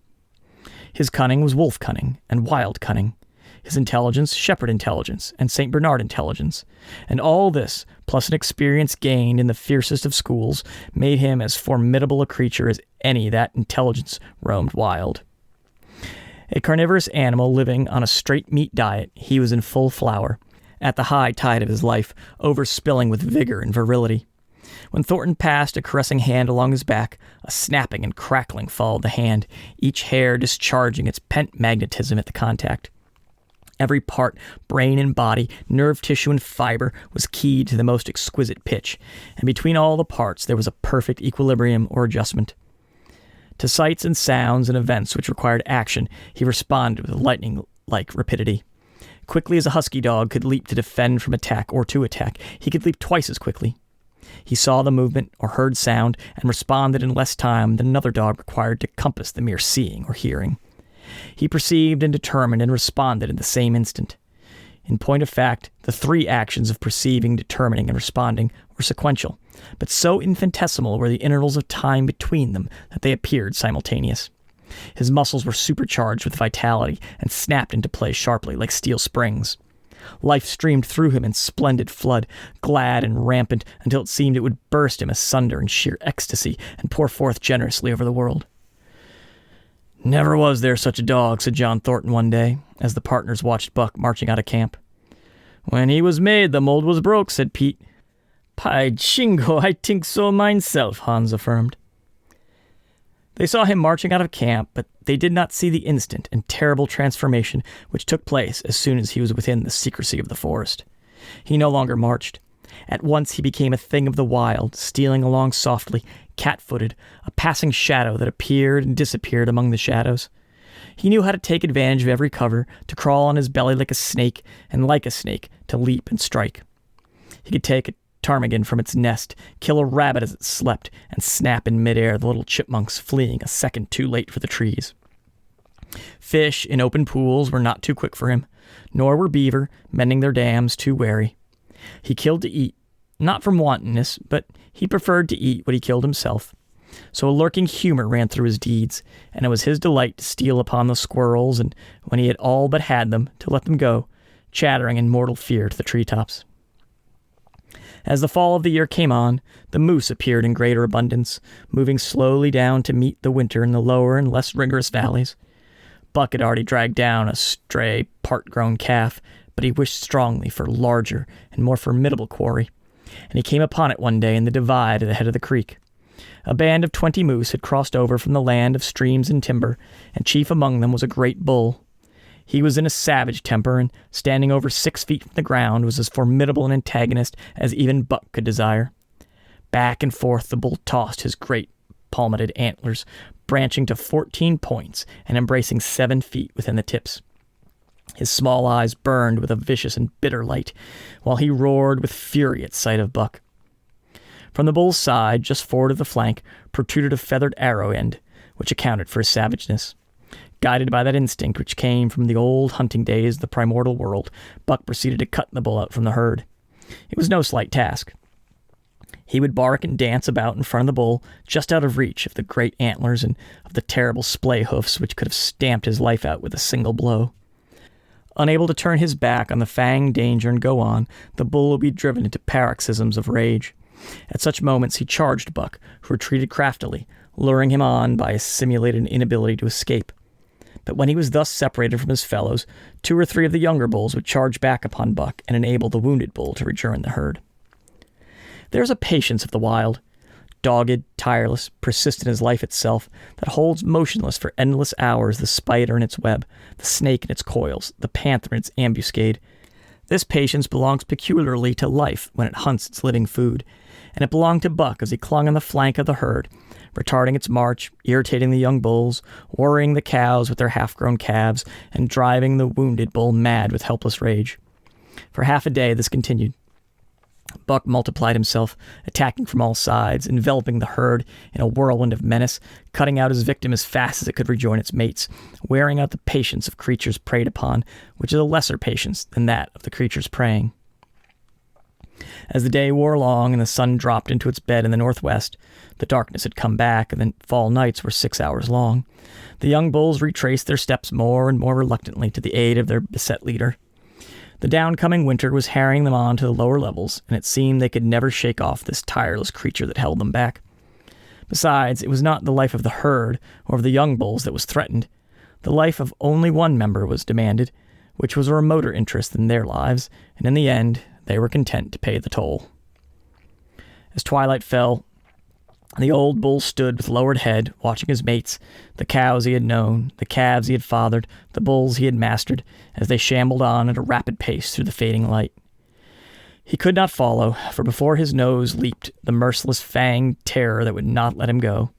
His cunning was wolf cunning and wild cunning. His intelligence, shepherd intelligence, and St. Bernard intelligence. And all this, plus an experience gained in the fiercest of schools, made him as formidable a creature as any that intelligence roamed wild. A carnivorous animal living on a straight meat diet, he was in full flower, at the high tide of his life, overspilling with vigor and virility. When Thornton passed a caressing hand along his back, a snapping and crackling followed the hand, each hair discharging its pent magnetism at the contact. Every part, brain and body, nerve tissue and fiber, was keyed to the most exquisite pitch, and between all the parts there was a perfect equilibrium or adjustment. To sights and sounds and events which required action, he responded with lightning-like rapidity. Quickly as a husky dog could leap to defend from attack or to attack, he could leap twice as quickly. He saw the movement or heard sound and responded in less time than another dog required to compass the mere seeing or hearing. He perceived and determined and responded in the same instant. In point of fact, the three actions of perceiving, determining, and responding were sequential, but so infinitesimal were the intervals of time between them that they appeared simultaneous. His muscles were supercharged with vitality and snapped into place sharply like steel springs. Life streamed through him in splendid flood, glad and rampant, until it seemed it would burst him asunder in sheer ecstasy and pour forth generously over the world. "Never was there such a dog," said John Thornton one day, as the partners watched Buck marching out of camp. "When he was made, the mold was broke," said Pete. "By jingo, I think so myself," Hans affirmed. They saw him marching out of camp, but they did not see the instant and terrible transformation which took place as soon as he was within the secrecy of the forest. He no longer marched. At once he became a thing of the wild, stealing along softly, cat-footed, a passing shadow that appeared and disappeared among the shadows. He knew how to take advantage of every cover, to crawl on his belly like a snake, and like a snake, to leap and strike. He could take a ptarmigan from its nest, kill a rabbit as it slept, and snap in midair the little chipmunks fleeing a second too late for the trees. Fish in open pools were not too quick for him, nor were beaver, mending their dams, too wary. He killed to eat, not from wantonness, but he preferred to eat what he killed himself. So a lurking humor ran through his deeds, and it was his delight to steal upon the squirrels, and when he had all but had them, to let them go, chattering in mortal fear to the treetops. As the fall of the year came on, the moose appeared in greater abundance, moving slowly down to meet the winter in the lower and less rigorous valleys. Buck had already dragged down a stray, part-grown calf, but he wished strongly for larger and more formidable quarry, and he came upon it one day in the divide at the head of the creek. A band of 20 moose had crossed over from the land of streams and timber, and chief among them was a great bull. He was in a savage temper, and standing over 6 feet from the ground was as formidable an antagonist as even Buck could desire. Back and forth the bull tossed his great palmeted antlers, branching to 14 points and embracing 7 feet within the tips. His small eyes burned with a vicious and bitter light, while he roared with fury at sight of Buck. From the bull's side, just forward of the flank, protruded a feathered arrow end, which accounted for his savageness. Guided by that instinct which came from the old hunting days of the primordial world, Buck proceeded to cut the bull out from the herd. It was no slight task. He would bark and dance about in front of the bull, just out of reach of the great antlers and of the terrible splay hoofs which could have stamped his life out with a single blow. Unable to turn his back on the fanged danger and go on, the bull would be driven into paroxysms of rage. At such moments he charged Buck, who retreated craftily, luring him on by a simulated inability to escape. But when he was thus separated from his fellows, 2 or 3 of the younger bulls would charge back upon Buck and enable the wounded bull to rejoin the herd. There is a patience of the wild, dogged, tireless, persistent as life itself, that holds motionless for endless hours the spider in its web, the snake in its coils, the panther in its ambuscade. This patience belongs peculiarly to life when it hunts its living food, and it belonged to Buck as he clung on the flank of the herd, retarding its march, irritating the young bulls, worrying the cows with their half-grown calves, and driving the wounded bull mad with helpless rage. For half a day this continued. Buck multiplied himself, attacking from all sides, enveloping the herd in a whirlwind of menace, cutting out his victim as fast as it could rejoin its mates, wearing out the patience of creatures preyed upon, which is a lesser patience than that of the creatures preying. As the day wore along and the sun dropped into its bed in the northwest, the darkness had come back and the fall nights were 6 hours long. The young bulls retraced their steps more and more reluctantly to the aid of their beset leader. The downcoming winter was harrying them on to the lower levels, and it seemed they could never shake off this tireless creature that held them back. Besides, it was not the life of the herd or of the young bulls that was threatened. The life of only one member was demanded, which was a remoter interest than their lives, and in the end, they were content to pay the toll. As twilight fell, the old bull stood with lowered head, watching his mates, the cows he had known, the calves he had fathered, the bulls he had mastered, as they shambled on at a rapid pace through the fading light. He could not follow, for before his nose leaped the merciless fanged terror that would not let him go.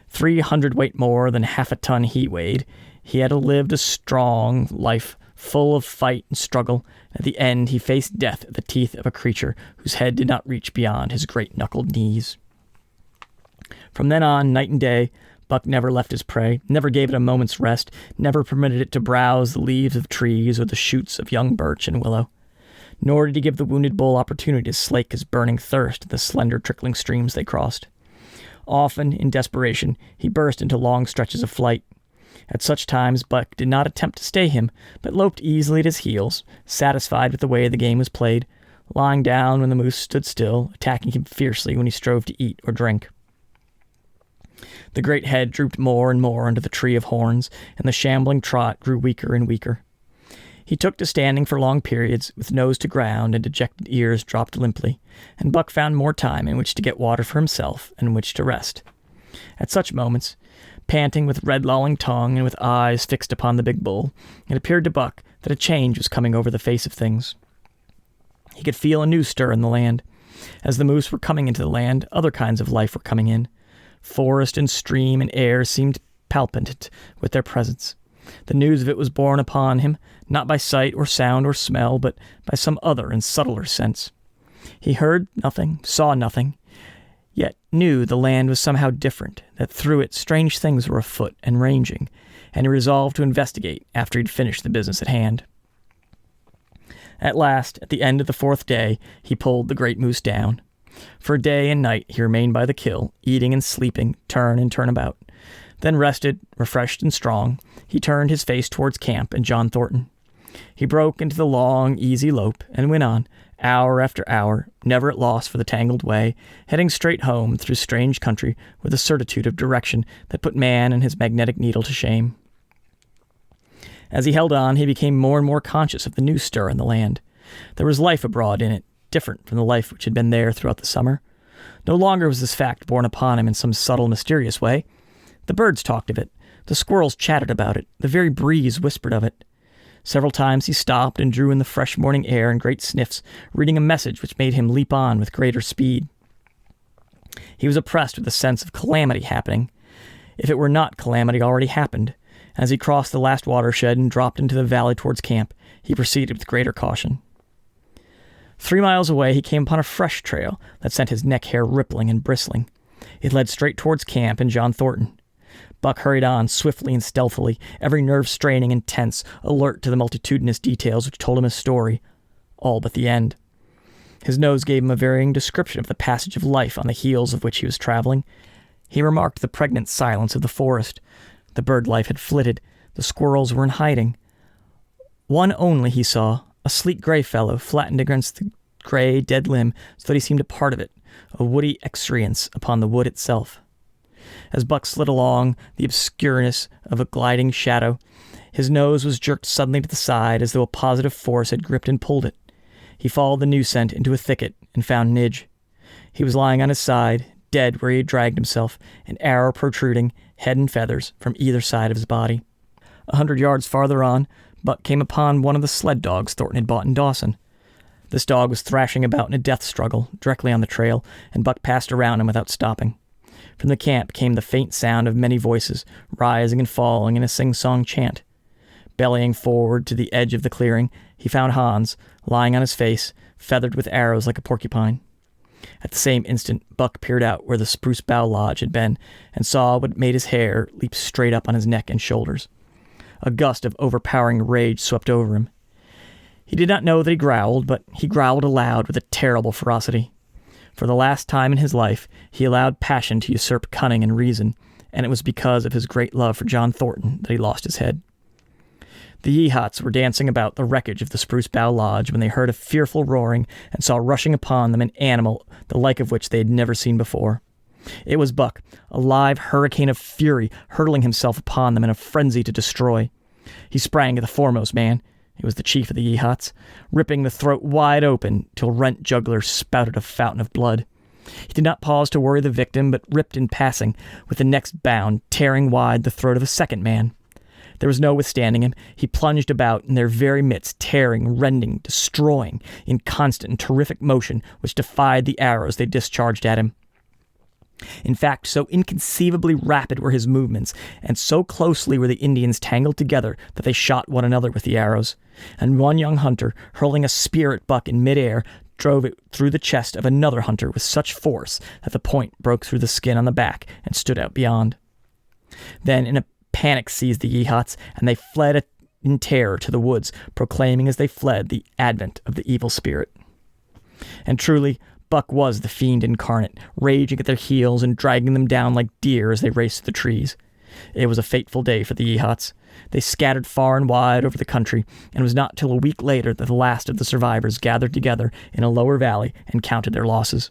300 weight more than half a ton he weighed, he had lived a strong life full of fight and struggle. At the end, he faced death at the teeth of a creature whose head did not reach beyond his great knuckled knees. From then on, night and day, Buck never left his prey, never gave it a moment's rest, never permitted it to browse the leaves of trees or the shoots of young birch and willow. Nor did he give the wounded bull opportunity to slake his burning thirst in the slender trickling streams they crossed. Often, in desperation, he burst into long stretches of flight. At such times, Buck did not attempt to stay him, but loped easily at his heels, satisfied with the way the game was played, lying down when the moose stood still, attacking him fiercely when he strove to eat or drink. The great head drooped more and more under the tree of horns, and the shambling trot grew weaker and weaker. He took to standing for long periods, with nose to ground and dejected ears dropped limply, and Buck found more time in which to get water for himself and in which to rest. At such moments, panting with red-lolling tongue and with eyes fixed upon the big bull, it appeared to Buck that a change was coming over the face of things. He could feel a new stir in the land. As the moose were coming into the land, other kinds of life were coming in. Forest and stream and air seemed palpitant with their presence. The news of it was borne upon him, not by sight or sound or smell, but by some other and subtler sense. He heard nothing, saw nothing, yet knew the land was somehow different, that through it strange things were afoot and ranging, and he resolved to investigate after he'd finished the business at hand. At last, at the end of the 4th day, he pulled the great moose down. For day and night he remained by the kill, eating and sleeping, turn and turn about. Then rested, refreshed and strong, he turned his face towards camp and John Thornton. He broke into the long, easy lope and went on, hour after hour, never at loss for the tangled way, heading straight home through strange country with a certitude of direction that put man and his magnetic needle to shame. As he held on, he became more and more conscious of the new stir in the land. There was life abroad in it, different from the life which had been there throughout the summer. No longer was this fact borne upon him in some subtle, mysterious way. The birds talked of it, the squirrels chattered about it, the very breeze whispered of it. Several times he stopped and drew in the fresh morning air in great sniffs, reading a message which made him leap on with greater speed. He was oppressed with a sense of calamity happening, if it were not calamity already happened. As he crossed the last watershed and dropped into the valley towards camp, he proceeded with greater caution. 3 miles away he came upon a fresh trail that sent his neck hair rippling and bristling. It led straight towards camp and John Thornton. Buck hurried on, swiftly and stealthily, every nerve straining and tense, alert to the multitudinous details which told him his story, all but the end. His nose gave him a varying description of the passage of life on the heels of which he was traveling. He remarked the pregnant silence of the forest. The bird life had flitted. The squirrels were in hiding. One only he saw, a sleek gray fellow, flattened against the gray, dead limb, so that he seemed a part of it, a woody excrescence upon the wood itself. As Buck slid along the obscureness of a gliding shadow, his nose was jerked suddenly to the side as though a positive force had gripped and pulled it. He followed the new scent into a thicket and found Nidge. He was lying on his side, dead where he had dragged himself, an arrow protruding, head and feathers, from either side of his body. 100 yards farther on, Buck came upon one of the sled dogs Thornton had bought in Dawson. This dog was thrashing about in a death struggle, directly on the trail, and Buck passed around him without stopping. From the camp came the faint sound of many voices, rising and falling in a sing-song chant. Bellying forward to the edge of the clearing, he found Hans, lying on his face, feathered with arrows like a porcupine. At the same instant, Buck peered out where the spruce bough lodge had been, and saw what made his hair leap straight up on his neck and shoulders. A gust of overpowering rage swept over him. He did not know that he growled, but he growled aloud with a terrible ferocity. For the last time in his life, he allowed passion to usurp cunning and reason, and it was because of his great love for John Thornton that he lost his head. The Yeehats were dancing about the wreckage of the Spruce Bough Lodge when they heard a fearful roaring and saw rushing upon them an animal the like of which they had never seen before. It was Buck, a live hurricane of fury, hurling himself upon them in a frenzy to destroy. He sprang at the foremost man. It was the chief of the Yeehats, ripping the throat wide open till rent jugular spouted a fountain of blood. He did not pause to worry the victim, but ripped in passing, with the next bound, tearing wide the throat of a second man. There was no withstanding him. He plunged about in their very midst, tearing, rending, destroying, in constant and terrific motion which defied the arrows they discharged at him. In fact, so inconceivably rapid were his movements, and so closely were the Indians tangled together that they shot one another with the arrows, and one young hunter, hurling a spear at Buck in midair, drove it through the chest of another hunter with such force that the point broke through the skin on the back and stood out beyond. Then in a panic seized the Yeehats, and they fled in terror to the woods, proclaiming as they fled the advent of the evil spirit. And truly, Buck was the fiend incarnate, raging at their heels and dragging them down like deer as they raced through the trees. It was a fateful day for the Yeehats. They scattered far and wide over the country, and it was not till a week later that the last of the survivors gathered together in a lower valley and counted their losses.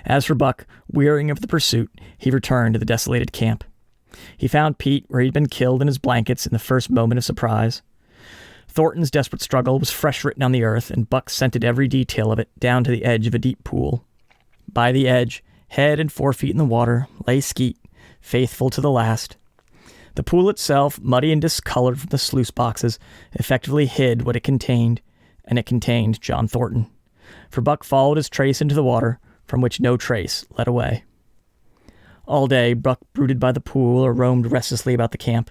As for Buck, wearying of the pursuit, he returned to the desolated camp. He found Pete where he'd been killed in his blankets in the first moment of surprise. Thornton's desperate struggle was fresh written on the earth, and Buck scented every detail of it down to the edge of a deep pool. By the edge, head and 4 feet in the water, lay Skeet, faithful to the last. The pool itself, muddy and discolored from the sluice boxes, effectively hid what it contained, and it contained John Thornton. For Buck followed his trace into the water, from which no trace led away. All day, Buck brooded by the pool or roamed restlessly about the camp.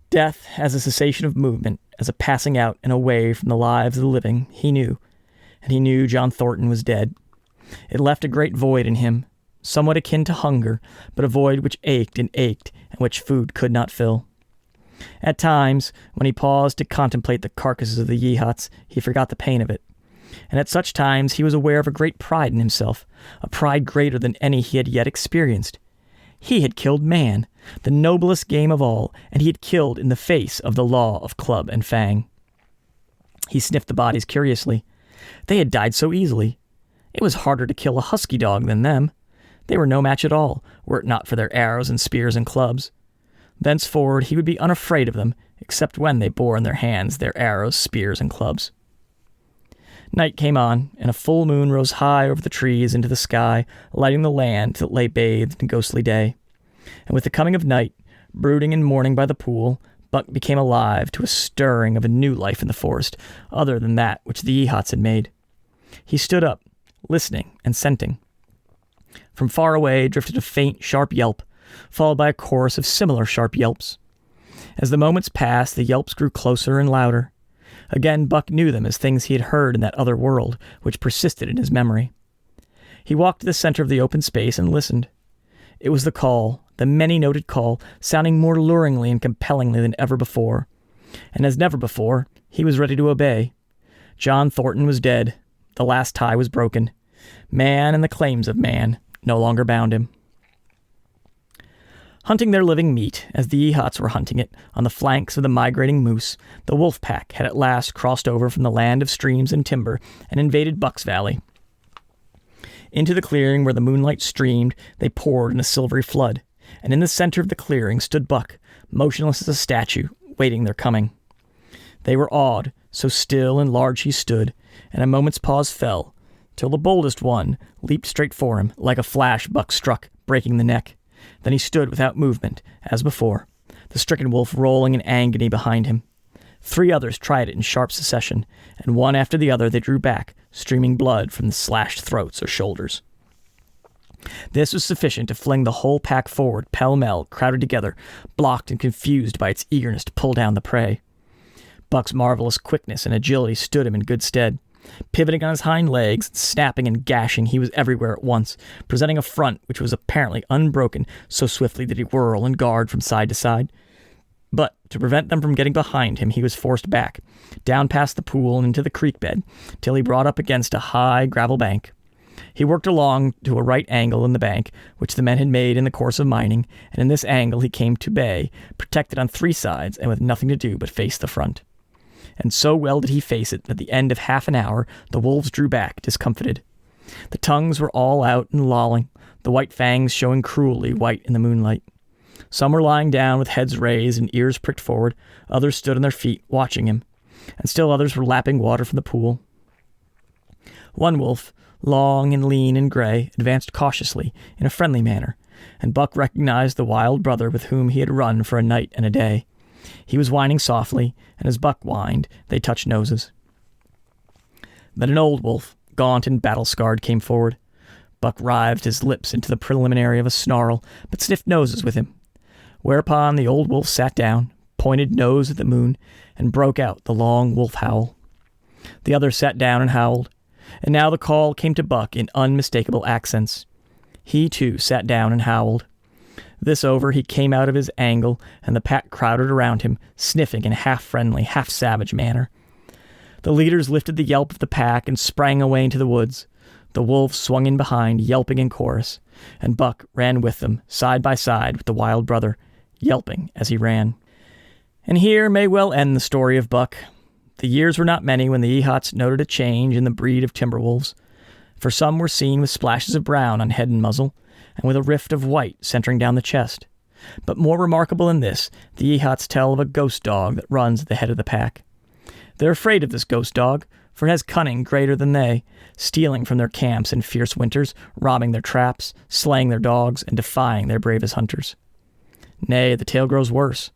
Death, as a cessation of movement, as a passing out and away from the lives of the living, he knew, and he knew John Thornton was dead. It left a great void in him, somewhat akin to hunger, but a void which ached and which food could not fill. At times, when he paused to contemplate the carcasses of the Yeehats, he forgot the pain of it. And at such times he was aware of a great pride in himself, a pride greater than any he had yet experienced. He had killed man, the noblest game of all, and he had killed in the face of the law of club and fang. He sniffed the bodies curiously. They had died so easily. It was harder to kill a husky dog than them. They were no match at all, were it not for their arrows and spears and clubs. Thenceforward he would be unafraid of them, except when they bore in their hands their arrows, spears, and clubs. Night came on, and a full moon rose high over the trees into the sky, lighting the land till it lay bathed in ghostly day. And with the coming of night, brooding and mourning by the pool, Buck became alive to a stirring of a new life in the forest, other than that which the Yeehats had made. He stood up, listening and scenting. From far away drifted a faint, sharp yelp, followed by a chorus of similar sharp yelps. As the moments passed, the yelps grew closer and louder. Again, Buck knew them as things he had heard in that other world, which persisted in his memory. He walked to the center of the open space and listened. It was the call, the many-noted call, sounding more luringly and compellingly than ever before. And as never before, he was ready to obey. John Thornton was dead. The last tie was broken. Man and the claims of man no longer bound him. Hunting their living meat, as the Yeehats were hunting it, on the flanks of the migrating moose, the wolf pack had at last crossed over from the land of streams and timber and invaded Buck's Valley. Into the clearing where the moonlight streamed, they poured in a silvery flood, and in the center of the clearing stood Buck, motionless as a statue, waiting their coming. They were awed, so still and large he stood, and a moment's pause fell, till the boldest one leaped straight for him. Like a flash, Buck struck, breaking the neck. Then he stood without movement, as before, the stricken wolf rolling in agony behind him. 3 others tried it in sharp succession, and one after the other they drew back, streaming blood from the slashed throats or shoulders. This was sufficient to fling the whole pack forward, pell-mell, crowded together, blocked and confused by its eagerness to pull down the prey. Buck's marvelous quickness and agility stood him in good stead. Pivoting on his hind legs, snapping and gashing, he was everywhere at once, presenting a front which was apparently unbroken, so swiftly did he whirl and guard from side to side. But to prevent them from getting behind him, he was forced back, down past the pool and into the creek bed, till he brought up against a high gravel bank. He worked along to a right angle in the bank, which the men had made in the course of mining, and in this angle he came to bay, protected on 3 sides and with nothing to do but face the front. And so well did he face it that at the end of half an hour the wolves drew back, discomfited. The tongues were all out and lolling, the white fangs showing cruelly white in the moonlight. Some were lying down with heads raised and ears pricked forward, others stood on their feet, watching him, and still others were lapping water from the pool. One wolf, long and lean and gray, advanced cautiously, in a friendly manner, and Buck recognized the wild brother with whom he had run for a night and a day. He was whining softly, and as Buck whined, they touched noses. Then an old wolf, gaunt and battle-scarred, came forward. Buck writhed his lips into the preliminary of a snarl, but sniffed noses with him. Whereupon the old wolf sat down, pointed nose at the moon, and broke out the long wolf howl. The other sat down and howled, and now the call came to Buck in unmistakable accents. He, too, sat down and howled. This over, he came out of his angle, and the pack crowded around him, sniffing in a half-friendly, half-savage manner. The leaders lifted the yelp of the pack and sprang away into the woods. The wolves swung in behind, yelping in chorus, and Buck ran with them, side by side with the wild brother, yelping as he ran. And here may well end the story of Buck. The years were not many when the Ehots noted a change in the breed of timber wolves, for some were seen with splashes of brown on head and muzzle, and with a rift of white centering down the chest. But more remarkable than this, the Ehots tell of a ghost dog that runs at the head of the pack. They're afraid of this ghost dog, for it has cunning greater than they, stealing from their camps in fierce winters, robbing their traps, slaying their dogs, and defying their bravest hunters. Nay, the tale grows worse.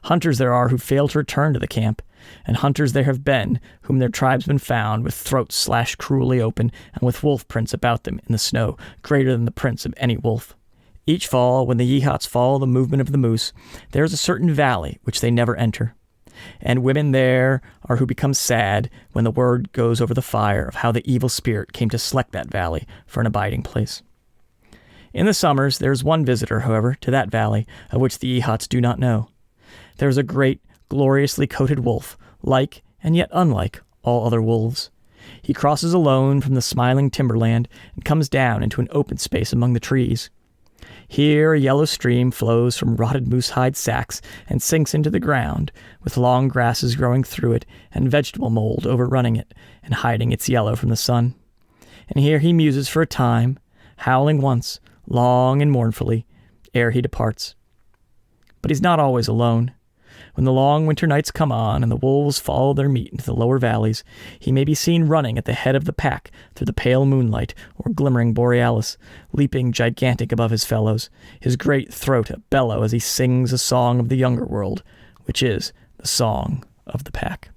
Hunters there are who fail to return to the camp, and hunters there have been whom their tribesmen found with throats slashed cruelly open and with wolf prints about them in the snow greater than the prints of any wolf. Each fall, when the Yehots follow the movement of the moose, there is a certain valley which they never enter. And women there are who become sad when the word goes over the fire of how the evil spirit came to select that valley for an abiding place. In the summers, there is one visitor, however, to that valley of which the Ehots do not know. There is a great, gloriously coated wolf, like and yet unlike all other wolves. He crosses alone from the smiling timberland and comes down into an open space among the trees. Here a yellow stream flows from rotted moose-hide sacks and sinks into the ground, with long grasses growing through it and vegetable mold overrunning it and hiding its yellow from the sun. And here he muses for a time, howling once, long and mournfully, ere he departs. But he's not always alone. When the long winter nights come on and the wolves follow their meat into the lower valleys, he may be seen running at the head of the pack through the pale moonlight or glimmering borealis, leaping gigantic above his fellows, his great throat a bellow as he sings a song of the younger world, which is the song of the pack.